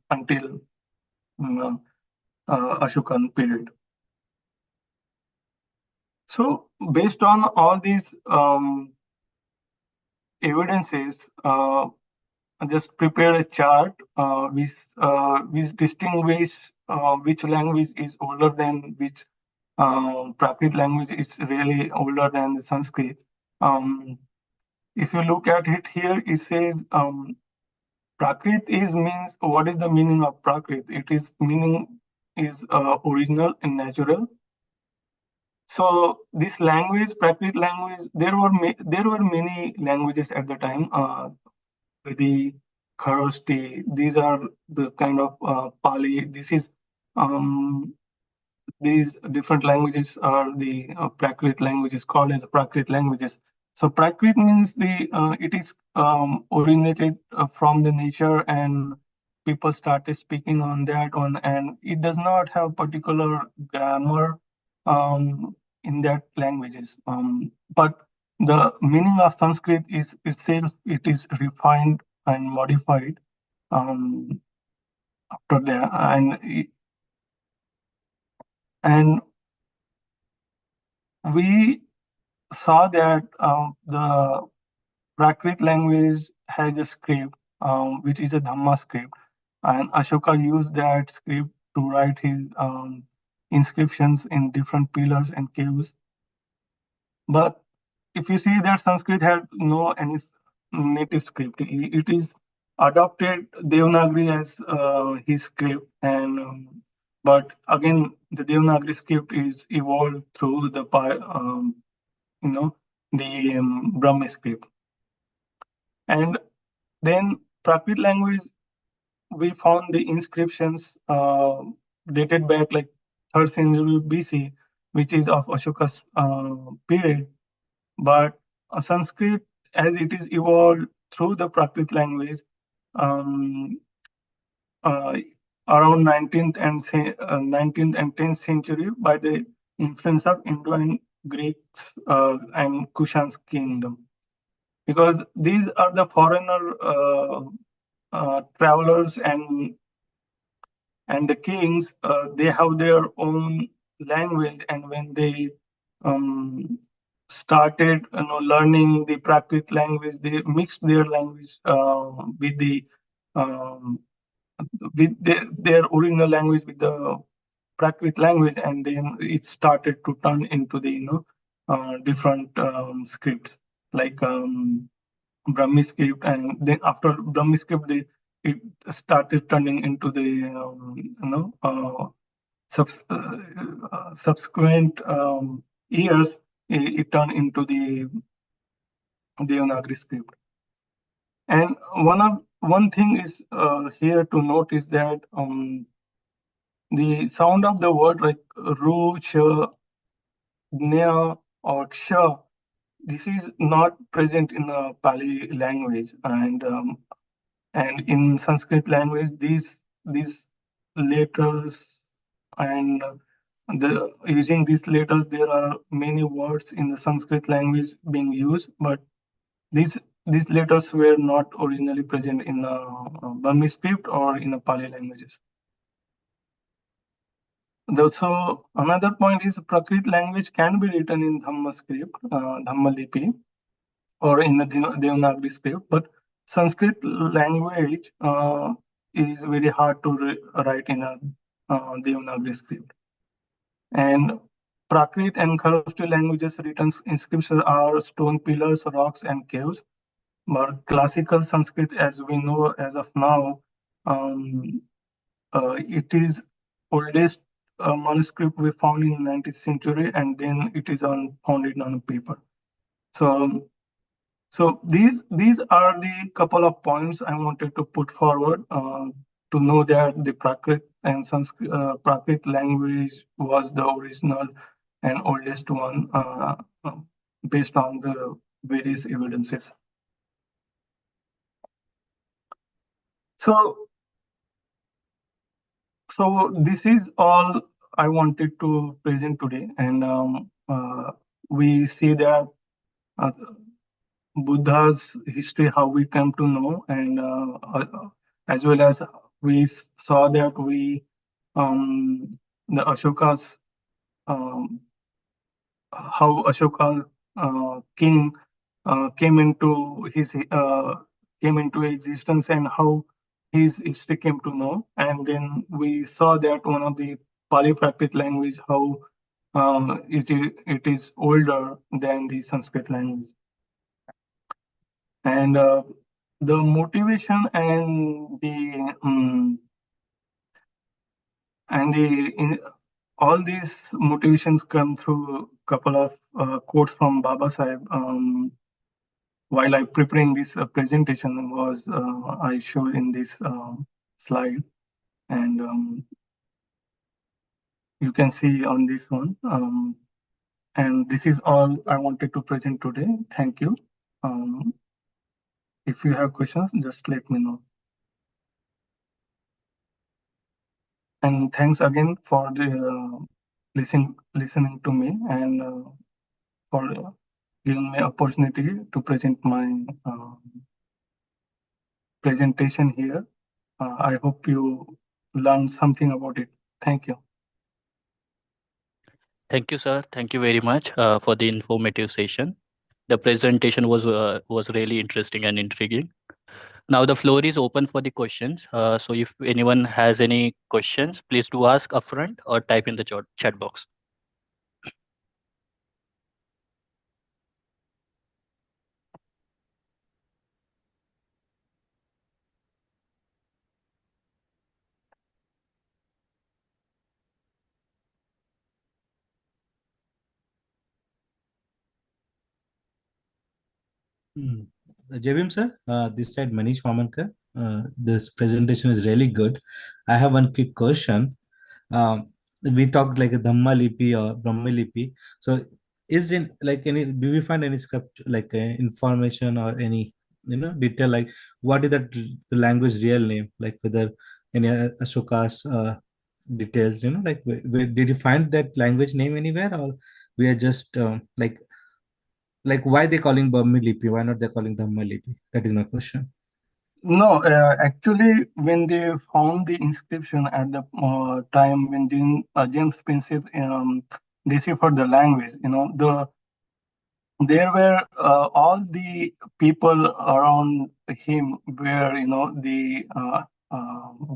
Speaker 1: until um, Ashokan period. So, based on all these evidences, I just prepare a chart which distinguish which language is older than which Prakrit language is really older than the Sanskrit. Um, if you look at it here, it says Prakrit is means what is the meaning of Prakrit? It is meaning is original and natural. So this language, Prakrit language, there were many languages at the time. The Kharosthi, these are the kind of Pali. Um, these different languages are the Prakrit languages, called as Prakrit languages. So Prakrit means it is originated from the nature, and people started speaking on that one, and it does not have particular grammar in that languages. But the meaning of Sanskrit is itself, it is refined and modified um, after that, and we saw that the Prakrit language has a script, which is a Dhamma script, and Ashoka used that script to write his inscriptions in different pillars and caves. But if you see that Sanskrit had no any native script, it is adopted Devanagari as his script, and but again the Devanagari script is evolved through you know the Brahmi script. And then Prakrit language, we found the inscriptions dated back like 3rd century BC, which is of Ashoka's period. But Sanskrit, as it is evolved through the Prakrit language, um, uh, around 19th and 10th century by the influence of Indo and Greeks and Kushan's kingdom, because these are the foreigner travelers and the kings. They have their own language, and when they um, started learning the Prakrit language, they mixed their language um, with their original language with the Prakrit language, and then it started to turn into the different scripts like Brahmi script, and then after Brahmi script, it started turning into the subsequent years. It turned into the Devanagari script. And one thing is here to note is that the sound of the word like ru, ch, nya, or ksha, this is not present in the Pali language, and And in Sanskrit language, these letters and using these letters, there are many words in the Sanskrit language being used, but these these letters were not originally present in Burmese script or in the Pali languages. So another point is Prakrit language can be written in Dhamma script, Dhamma Lipi, or in the Devanagari script, but Sanskrit language is very hard to write in a Devanagari script. And Prakrit and Kharosthi languages written inscriptions are stone pillars, rocks, and caves. But classical Sanskrit, as we know as of now, um, it is oldest manuscript we found in 19th century, and then it is found it on paper. So, so these are the couple of points I wanted to put forward to know that the Prakrit and Sanskrit Prakrit language was the original and oldest one based on the various evidences. So, so this is all I wanted to present today, and we see that uh, Buddha's history, how we come to know, and as well as we saw that the Ashoka's um, how Ashoka king came into existence and how his history came to know. And then we saw that one of the Pali Prakrit language, how it is older than the Sanskrit language. And the motivation and all these motivations come through a couple of quotes from Baba Sahib. While I preparing this presentation, was I showed in this slide, and you can see on this one. And this is all I wanted to present today. Thank you. Um, if you have questions, just let me know. And thanks again for the listening to me and for giving me opportunity to present my presentation here. I hope you learned something about it. Thank you.
Speaker 2: Thank you, sir. Thank you very much for the informative session. The presentation was really interesting and intriguing. Now the floor is open for the questions. So if anyone has any questions, please do ask upfront or type in the chat box.
Speaker 3: Hmm. Jabim sir, this side Manish Mamankar. This presentation is really good. I have one quick question. We talked like a Dhamma Lipi or Brahma Lipi. So, is in like any? Do we find any script like information or any detail like what is the language real name? Like whether any Ashoka's details? Like did you find that language name anywhere, or we are just like why they calling Burma Lipi? Why not they calling Dhamma Lipi? That is my question.
Speaker 1: No, actually, when they found the inscription at the time when James Spencer deciphered the language, there were all the people around him were, the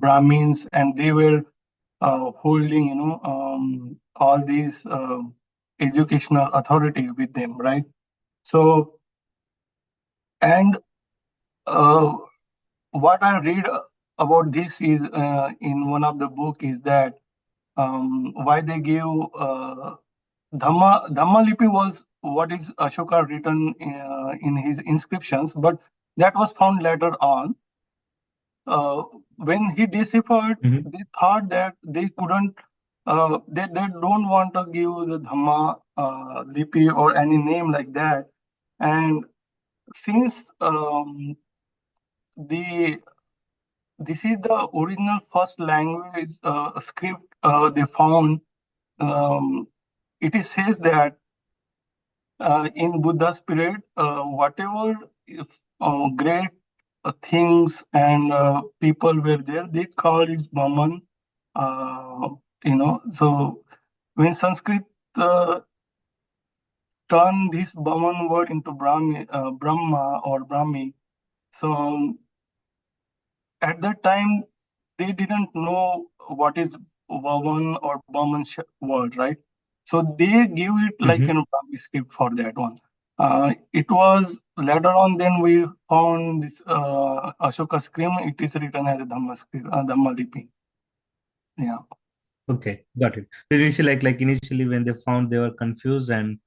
Speaker 1: Brahmins, and they were holding, all these educational authority with them, right? So, and uh, what I read about this is in one of the book is that why they give Dhamma Lipi was what is Ashoka written in his inscriptions, but that was found later on. When he deciphered,
Speaker 3: Mhm.
Speaker 1: they thought that they couldn't, they don't want to give the Dhamma Lipi or any name like that. And since the this is the original first language script they found. Um, it is says that in Buddha's period, whatever if, great things and people were there, they called it Brahman. Uh, so when Sanskrit turned this Brahman word into Brahma or Brahmi, so at that time they didn't know what is Vavan or Brahman word, right? So they give it like
Speaker 3: Mm-hmm.
Speaker 1: an Brahmi script for that one. It was later on then we found this Ashoka script. It is written as a Dhamma script, Dhamma Lipi. Yeah.
Speaker 3: Okay, got it. So initially, initially when they found, they were confused and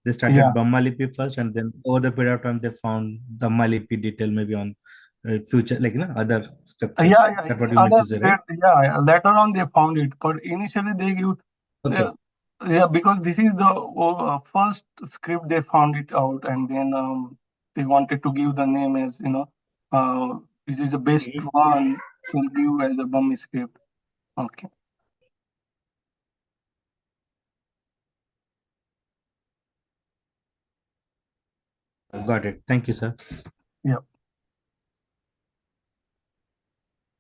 Speaker 3: they started
Speaker 1: Yeah.
Speaker 3: Brahma Lipi first, and then over the period of time they found Dhamma Lipi detail maybe on future, other
Speaker 1: Yeah,
Speaker 3: scriptures.
Speaker 1: yeah.
Speaker 3: That's what you meant
Speaker 1: Other
Speaker 3: to say, right?
Speaker 1: yeah, later on they found it, but initially they give
Speaker 3: Okay.
Speaker 1: the yeah, because this is the first script they found it out, and then they wanted to give the name as this is the best
Speaker 3: Mhm.
Speaker 1: one to give as a Burmese script. Okay.
Speaker 3: Got it. Thank you, sir.
Speaker 1: Yeah.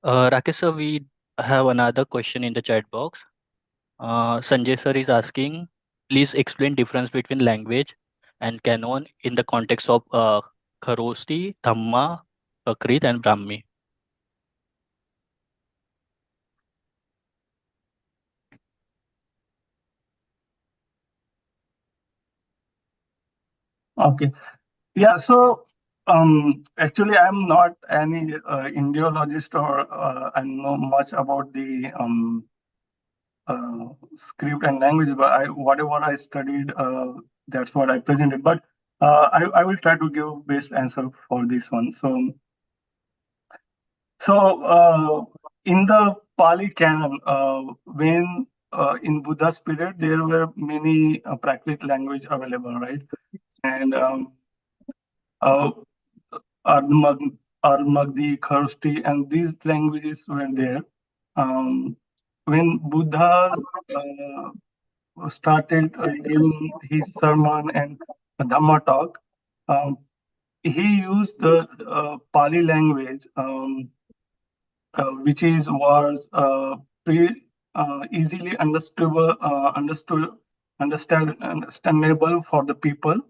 Speaker 2: Rakesh sir, we have another question in the chat box. Sanjay sir is asking, please explain difference between language and canon in the context of Kharosti, Dhamma, Prakrit, and Brahmi.
Speaker 1: Okay. Yeah. So actually, I'm not any Indiologist or I know much about the script and language, but whatever I studied, that's what I presented. But I will try to give best answer for this one. So in the Pali Canon, when in Buddha's period, there were many Prakrit language available, right? And uh, Armag, Armagdi, Kharsti, and these languages were there. Um, when Buddha started giving his sermon and Dhamma talk, um, he used the Pali language, which is was easily understandable for the people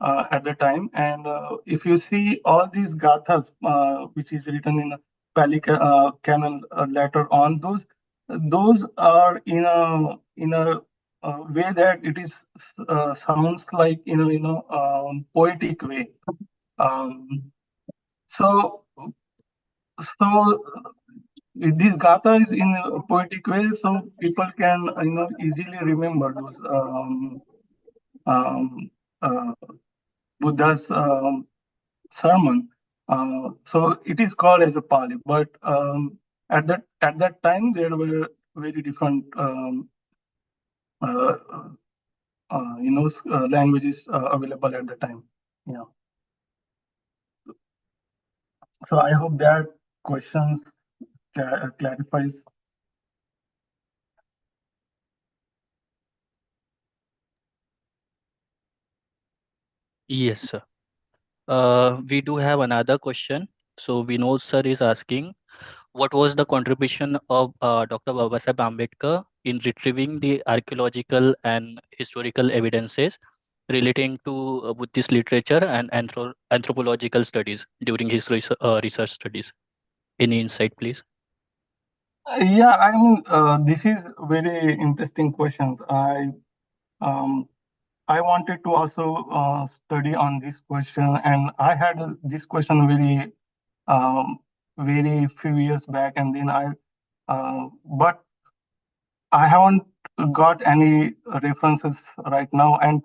Speaker 1: at the time. And if you see all these gathas, which is written in Pali canon later on, those are in a way that it is sounds like poetic way. Um, so so this gatha is in a poetic way, so people can easily remember those um, uh, Buddha's sermon. So it is called as a Pali, but at that time there were very different uh, languages available at the time. Yeah. So I hope that questions clarifies.
Speaker 2: Yes, sir. We do have another question. So Vinod sir is asking, what was the contribution of Dr. Babasaheb Ambedkar in retrieving the archaeological and historical evidences relating to Buddhist literature and anthropological studies during his research studies? Any insight, please?
Speaker 1: Yeah, I mean, this is very interesting questions. Um, I wanted to also study on this question, and I had this question um, very few years back, and then but I haven't got any references right now, and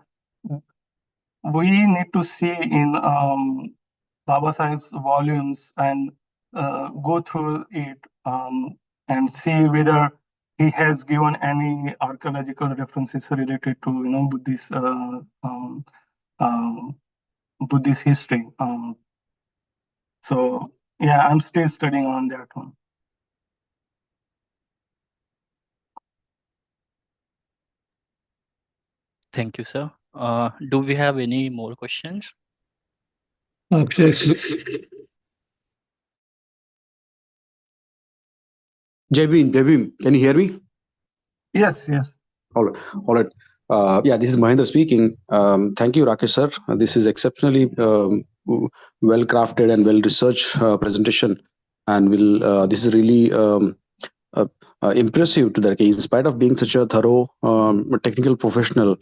Speaker 1: we need to see in Baba Sahib's volumes and go through it and see whether he has given any archaeological references related to um, Buddhist history. So yeah, I'm still studying on that one.
Speaker 2: Thank you, sir. Do we have any more questions?
Speaker 4: Okay.
Speaker 5: Jabin, can you hear me?
Speaker 1: Yes, yes.
Speaker 5: All right. All right. Yeah, this is Mahendra speaking. Thank you, Rakesh sir. This is exceptionally well crafted and well researched presentation, and will this is really uh, impressive to that. In spite of being such a thorough technical professional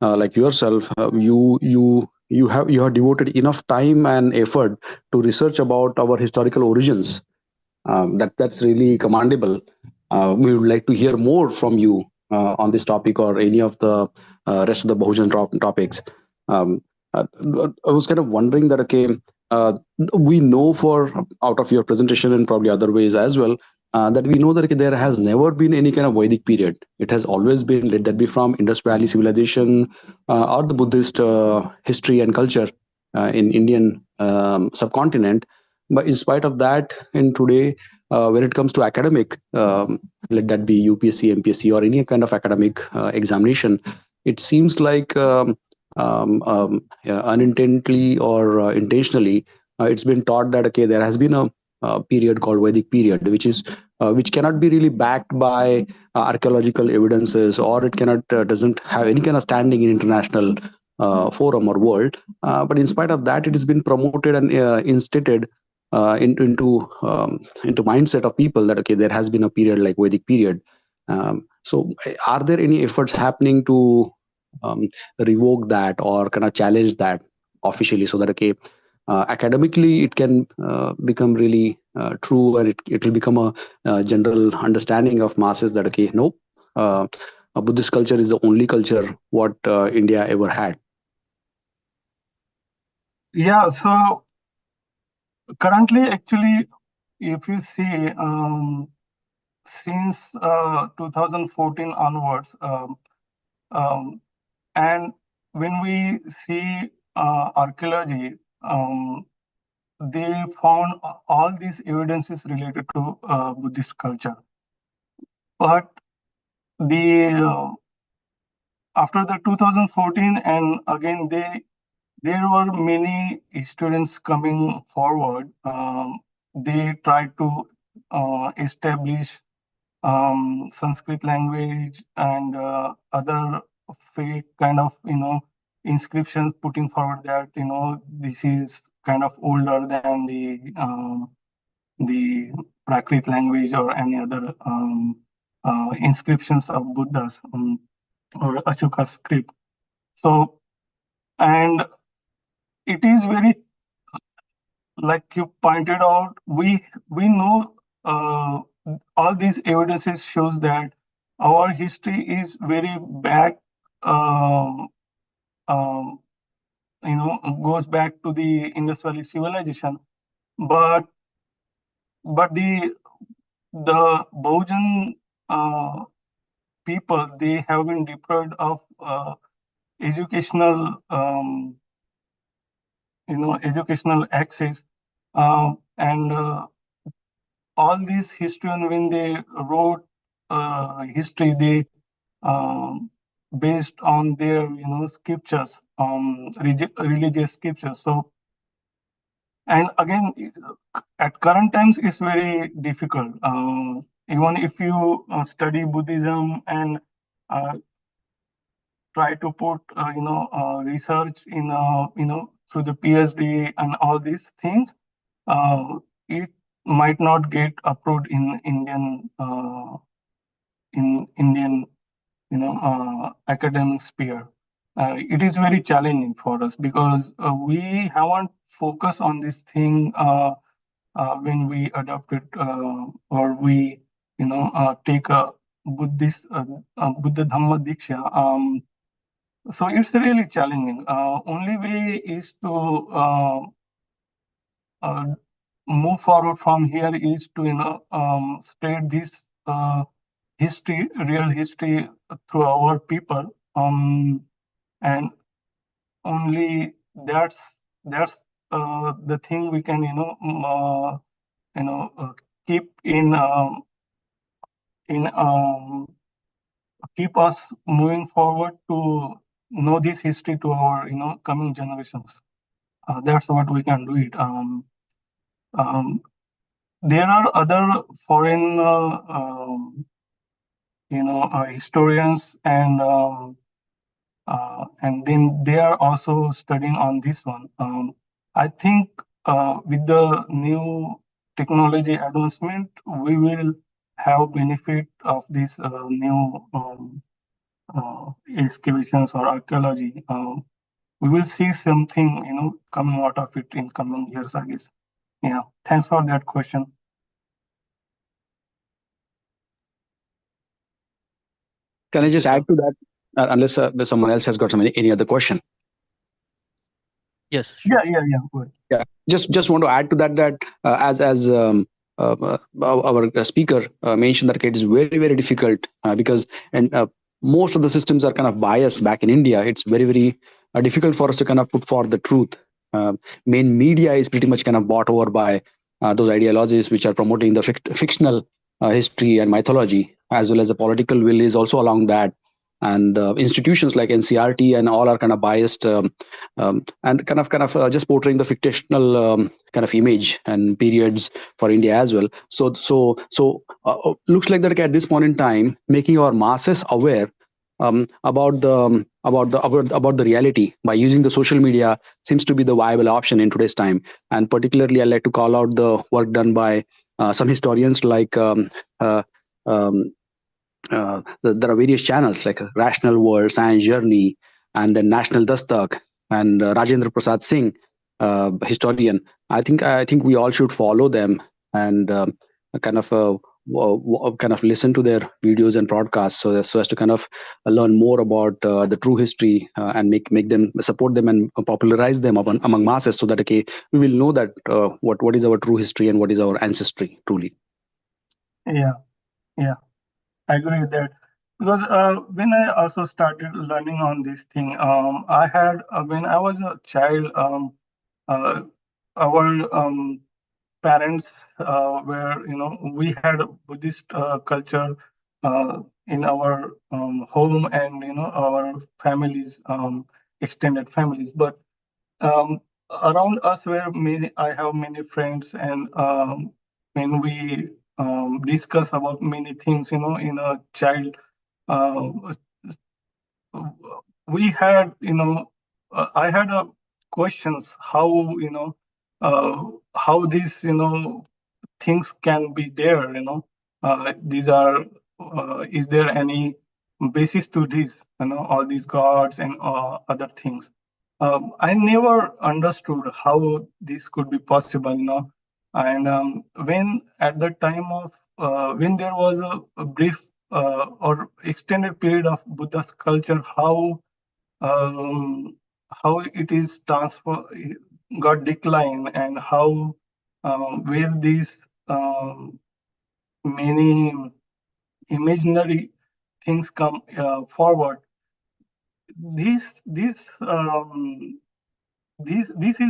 Speaker 5: like yourself, you have devoted enough time and effort to research about our historical origins. That's really commendable. We would like to hear more from you on this topic or any of the rest of the Bahujan topics. Um, I was kind of wondering that okay, uh, we know for out of your presentation and probably other ways as well that we know that okay, there has never been any kind of Vedic period. It has always been, let that be from Indus Valley civilization or the Buddhist history and culture in Indian subcontinent. But in spite of that, in today, when it comes to academic, let that be UPSC, MPSC, or any kind of academic examination, it seems like unintentionally or intentionally, it's been taught that okay, there has been a period called Vedic period, which cannot be really backed by archaeological evidences, or it cannot doesn't have any kind of standing in international forum or world. But in spite of that, it has been promoted and instated into mindset of people that okay, there has been a period like Vedic period. So are there any efforts happening to revoke that or kind of challenge that officially, so that okay, academically it can become really true, and it will become a general understanding of masses that okay, no, uh, Buddhist culture is the only culture what India ever had.
Speaker 1: Yeah, so currently, actually, if you see, since 2014 onwards, um, and when we see archaeology, they found all these evidences related to Buddhist culture. But the after the 2014, and again, there were many students coming forward. They tried to establish Sanskrit language and other fake kind of inscriptions, putting forward that this is kind of older than the Prakrit language or any other inscriptions of Buddhas or Ashoka script. So, and it is very, like you pointed out, we know all these evidences shows that our history is very back, um, um, goes back to the Indus Valley civilization. But the Bahujan people, they have been deprived of educational educational access, and all these historians, when they wrote history, they um, based on their scriptures, religious scriptures. So, and again, at current times, it's very difficult. Even if you study Buddhism and uh, try to put research in through the PhD and all these things, it might not get approved in Indian academic sphere. It is very challenging for us because we haven't focused on this thing when we adopted or we take a Buddha Dhamma Diksha. So it's really challenging. Only way is to uh, move forward from here is to spread this history, real history through our people, and only that's the thing we can you know uh, keep in keep us moving forward to know this history to our coming generations. That's what we can do it. There are other foreign historians, and then they are also studying on this one. I think with the new technology advancement, we will have benefit of this new excavations or archaeology. We will see something coming out of it in coming years, I guess. Yeah. Thanks for that question.
Speaker 5: Can I just add to that, unless someone else has got any other question?
Speaker 2: Yes, sure.
Speaker 1: Yeah. Good.
Speaker 5: Yeah, just want to add to that as our speaker mentioned, that it is very difficult because most of the systems are kind of biased back in India. It's very difficult for us to kind of put forth the truth. Main media is pretty much kind of bought over by those ideologies which are promoting the fictional history and mythology, as well as the political will is also along that. And institutions like NCRT and all are kind of biased, and kind of just portraying the fictional kind of image and periods for India as well. So looks like that at this point in time, making our masses aware about the reality by using the social media seems to be the viable option in today's time. And particularly, I'd like to call out the work done by some historians like. There are various channels like Rational World, Science Journey, and then National Dastak, and Rajendra Prasad Singh, historian. I think we all should follow them and kind of kind of listen to their videos and broadcasts, so as to kind of learn more about the true history and make them support them and popularize them among masses, so that okay, we will know that what is our true history and what is our ancestry truly.
Speaker 1: Yeah. I agree with that, because when I also started learning on this thing, I had when I was a child, uh, our parents were we had a Buddhist culture in our home, and our families, extended families, but um, around us were many. I have many friends, and when we discuss about many things, in a child, uh, we had, I had questions how, how these, things can be there, these are, is there any basis to this, all these gods and other things. I never understood how this could be possible, and when at the time of when there was a brief or extended period of Buddha's culture, um, how it is transfer got decline, and how where these many imaginary things come forward. These is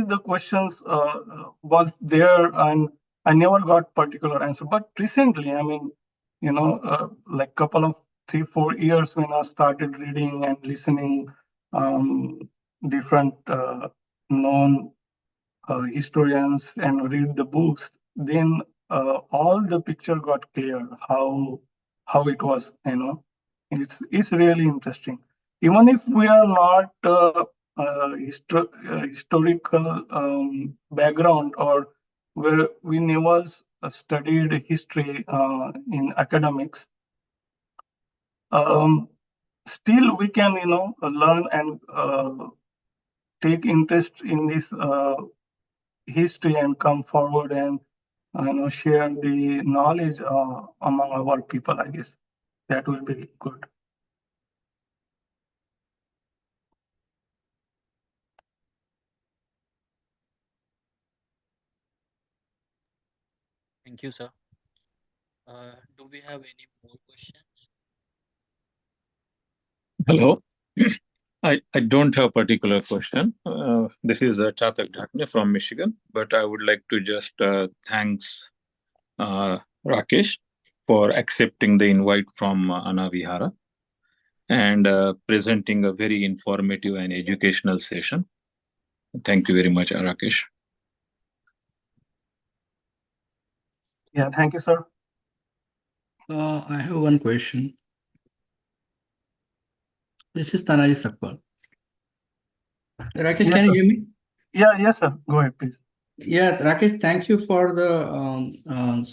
Speaker 1: the questions was there, and I never got particular answer. But recently, I mean, like couple of 3-4 years, when I started reading and listening um, different known historians and read the books, then all the picture got clear how it was. It's really interesting. Even if we are not historical background, or where we never studied history in academics, still we can learn and take interest in this history and come forward and share the knowledge among our people. I guess that will be good.
Speaker 2: Thank you, sir. Do we have any more questions?
Speaker 4: Hello. I don't have a particular question. This is Chatak Dhakne from Michigan, but I would like to just thanks Rakesh for accepting the invite from Anna Vihara. and presenting a very informative and educational session. Thank you very much, Rakesh.
Speaker 1: Yeah, thank you, sir.
Speaker 6: I have one question. This is Tanaji Sakpal. Rakesh,
Speaker 1: Yes,
Speaker 6: can
Speaker 1: sir.
Speaker 6: you hear me?
Speaker 1: Yeah, yes, sir. Go ahead, please.
Speaker 6: Yeah, Rakesh, thank you for the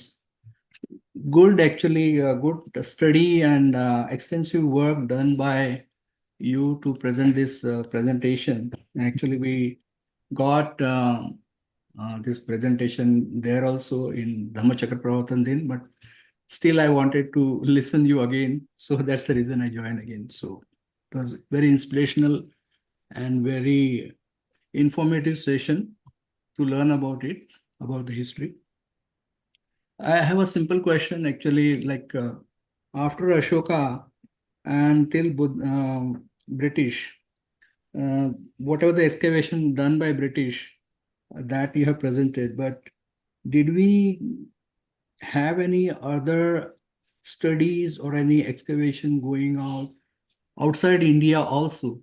Speaker 6: good, actually, good study and extensive work done by you to present this presentation. Actually, we got this presentation there also in Dhammachakra Pravartan Din, but still I wanted to listen you again. So that's the reason I joined again. So it was very inspirational and very informative session to learn about it, about the history. I have a simple question actually, like after Ashoka until British, whatever the excavation done by British that you have presented, but did we have any other studies or any excavation going on outside India also?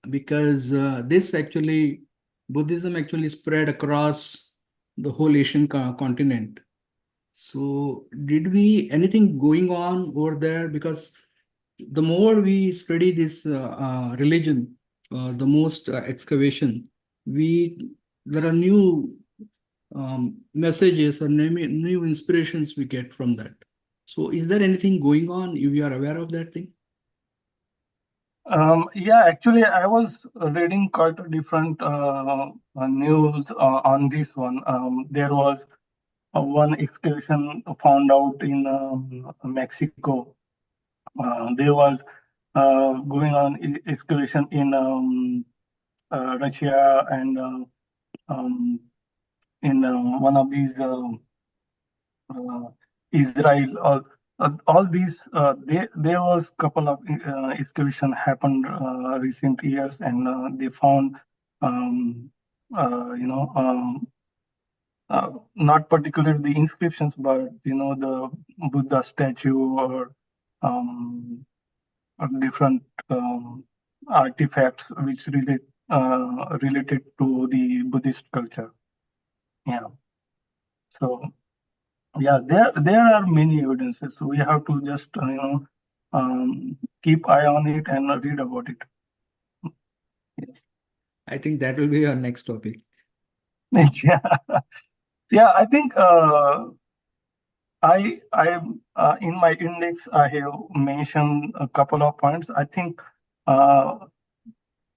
Speaker 6: Because this actually, Buddhism actually spread across the whole Asian continent. So did we anything going on over there? Because the more we study this religion, the most excavation, we there are new messages or new inspirations we get from that. So is there anything going on? If you are aware of that thing?
Speaker 1: Yeah, actually, I was reading quite a different news on this one. There was one excavation found out in Mexico. There was going on excavation in Russia and in one of these uh, Israel. All these there was couple of excavation happened recent years, and they found um, you know not particularly the inscriptions, but the Buddha statue or um, different artifacts which related to the Buddhist culture. Yeah. So yeah, there are many evidences. So we have to just keep eye on it and read about it. Yes.
Speaker 6: I think that will be our next topic.
Speaker 1: Yeah. Yeah. I think I in my index I have mentioned a couple of points. I think uh,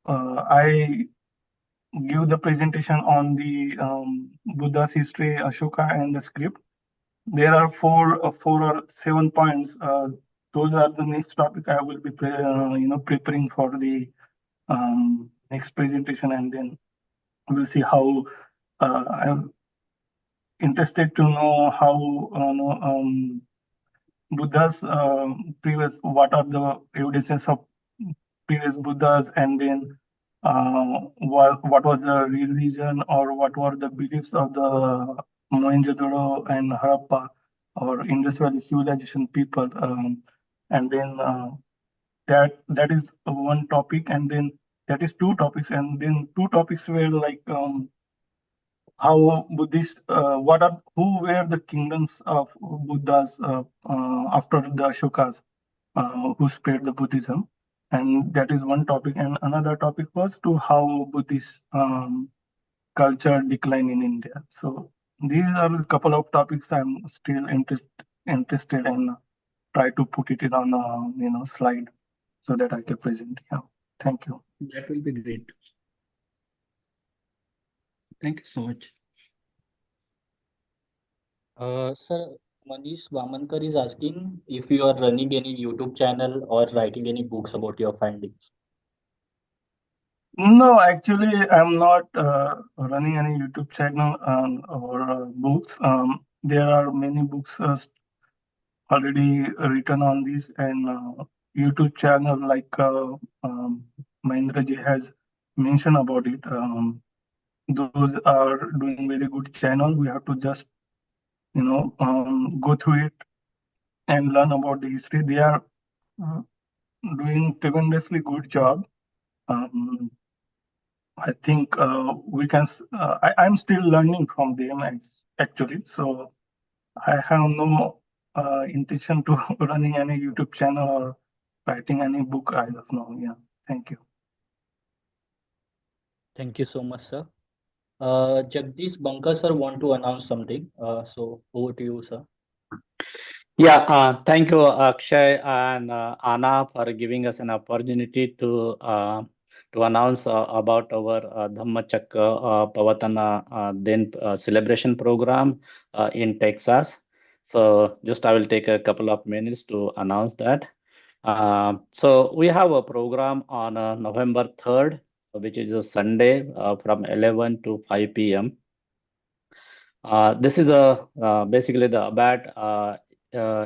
Speaker 1: I give the presentation on the Buddha's history, Ashoka, and the script. There are four or 7 points. Those are the next topic I will be preparing for the next presentation, and then we'll see how. I'm interested to know how Buddha's what are the evidences of previous Buddhas, and then what was the religion or what were the beliefs of the Mohenjo-daro and Harappa or Indus Valley civilization people, and then that is one topic, and then that is two topics, and then two topics were like how Buddhist, who were the kingdoms of Buddhas after the Ashokas, who spread the Buddhism, and that is one topic. And another topic was to how Buddhist culture decline in India. So these are a couple of topics I'm still interested in. Try to put it in on a slide so that I can present. Yeah, thank you.
Speaker 6: That will be great. Thank you so much.
Speaker 2: Sir, Manish Vamankar is asking if you are running any YouTube channel or writing any books about your findings.
Speaker 1: No, actually, I'm not running any YouTube channel or books. There are many books already written on this, and YouTube channel like Mahendra ji has mentioned about it. Those are doing very good channel. We have to just go through it and learn about the history. They are doing tremendously good job. I think we can. I'm still learning from them actually. So I have no intention to running any YouTube channel or writing any book as of now. Yeah. Thank you.
Speaker 2: Thank you so much, sir. Jagdish Bankar sir want to announce something. So over to you, sir.
Speaker 7: Yeah, thank you, Akshay and Anna, for giving us an opportunity to announce about our Dhammachakra Pavatana then celebration program in Texas. So just I will take a couple of minutes to announce that. So we have a program on November 3rd, which is a Sunday from 11 to 5 p.m. This is basically the Abad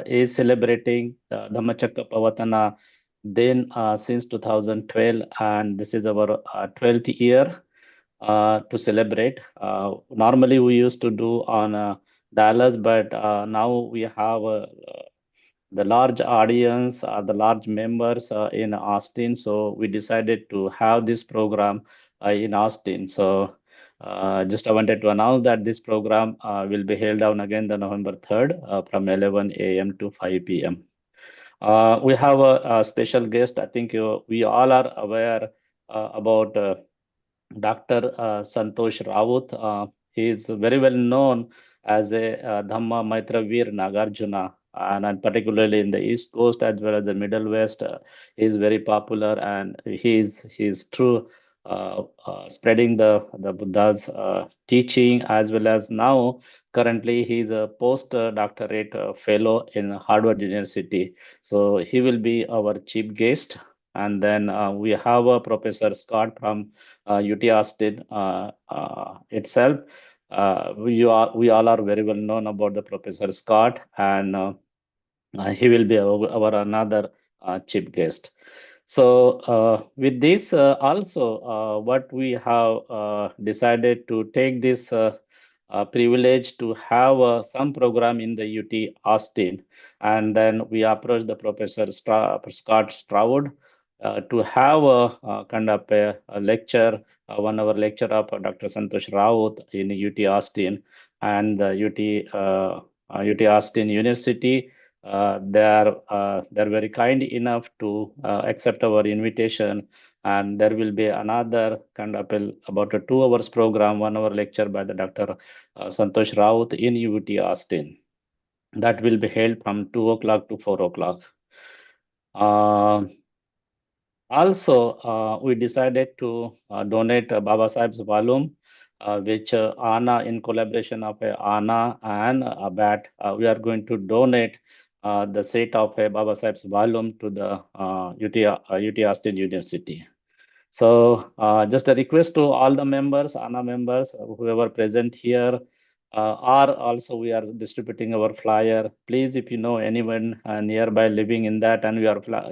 Speaker 7: is celebrating Dhammachakra Pavatana then since 2012, and this is our 12th year to celebrate. Normally, we used to do on Dallas, but now we have the large audience, the large members in Austin. So we decided to have this program in Austin. So just I wanted to announce that this program will be held down again the November 3rd from 11 a.m. to 5 p.m. We have a special guest. I think we all are aware about Dr. Santosh Raut. He is very well known as a Dhamma Maitra Veer Nagarjuna, and particularly in the East Coast as well as the Middle West, he is very popular, and he is true spreading the Buddha's teaching, as well as now currently he is a post doctorate fellow in Harvard University. So he will be our chief guest. And then we have Professor Scott from UT Austin itself. We all are very well known about the Professor Scott, and he will be our another chief guest. So with this also, what we have decided to take this privilege to have some program in the UT Austin, and then we approached the Professor Scott Stroud to have a kind of a lecture, 1 hour lecture of Dr. Santosh Raut in UT Austin, and the UT Austin University. They're very kind enough to accept our invitation, and there will be another kind of about a 2 hours program, 1 hour lecture by the Dr. Santosh Raut in UT Austin. That will be held from 2 o'clock to 4 o'clock. Also, we decided to donate Baba Sahib's volume, which Anna, in collaboration of Anna and Abat, we are going to donate the set of Baba Sahib's volume to the UT Austin University. So just a request to all the members, ANA members, whoever present here, or also we are distributing our flyer. Please, if you know anyone nearby living in that, and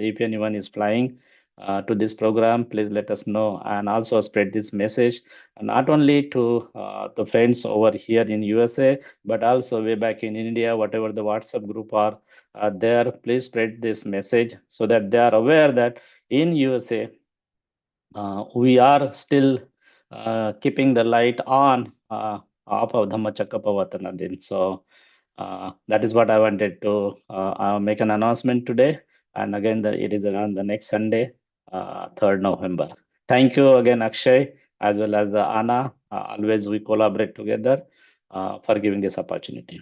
Speaker 7: if anyone is flying to this program, please let us know, and also spread this message, and not only to the friends over here in USA, but also way back in India, whatever the WhatsApp group are there. Please spread this message so that they are aware that in USA, we are still keeping the light on of Dhammachakra Pavatana Din. So that is what I wanted to make an announcement today. And again, it is on the next Sunday, 3rd November. Thank you again, Akshay, as well as the Anna. Always we collaborate together for giving this opportunity.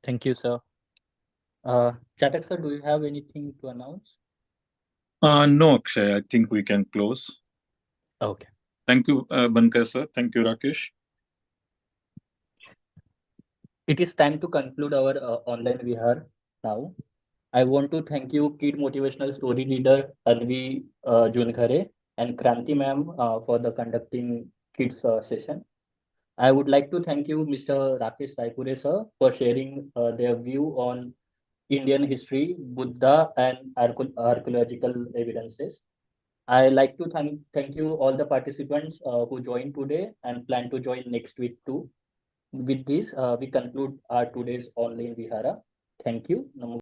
Speaker 2: Thank you, sir. Chatak sir, do you have anything to announce?
Speaker 4: No, Akshay, I think we can close.
Speaker 2: Okay.
Speaker 4: Thank you, Bankar sir. Thank you, Rakesh.
Speaker 2: It is time to conclude our online Vihar now. I want to thank you, Kid Motivational Story Leader Anvi Junkhare and Kranti ma'am for the conducting kids session. I would like to thank you, Mr. Rakesh Raipure sir, for sharing their view on Indian history, Buddha, and archaeological evidences. I like to thank you all the participants who joined today and plan to join next week too. With this, we conclude our today's online Vihara. Thank you. Namo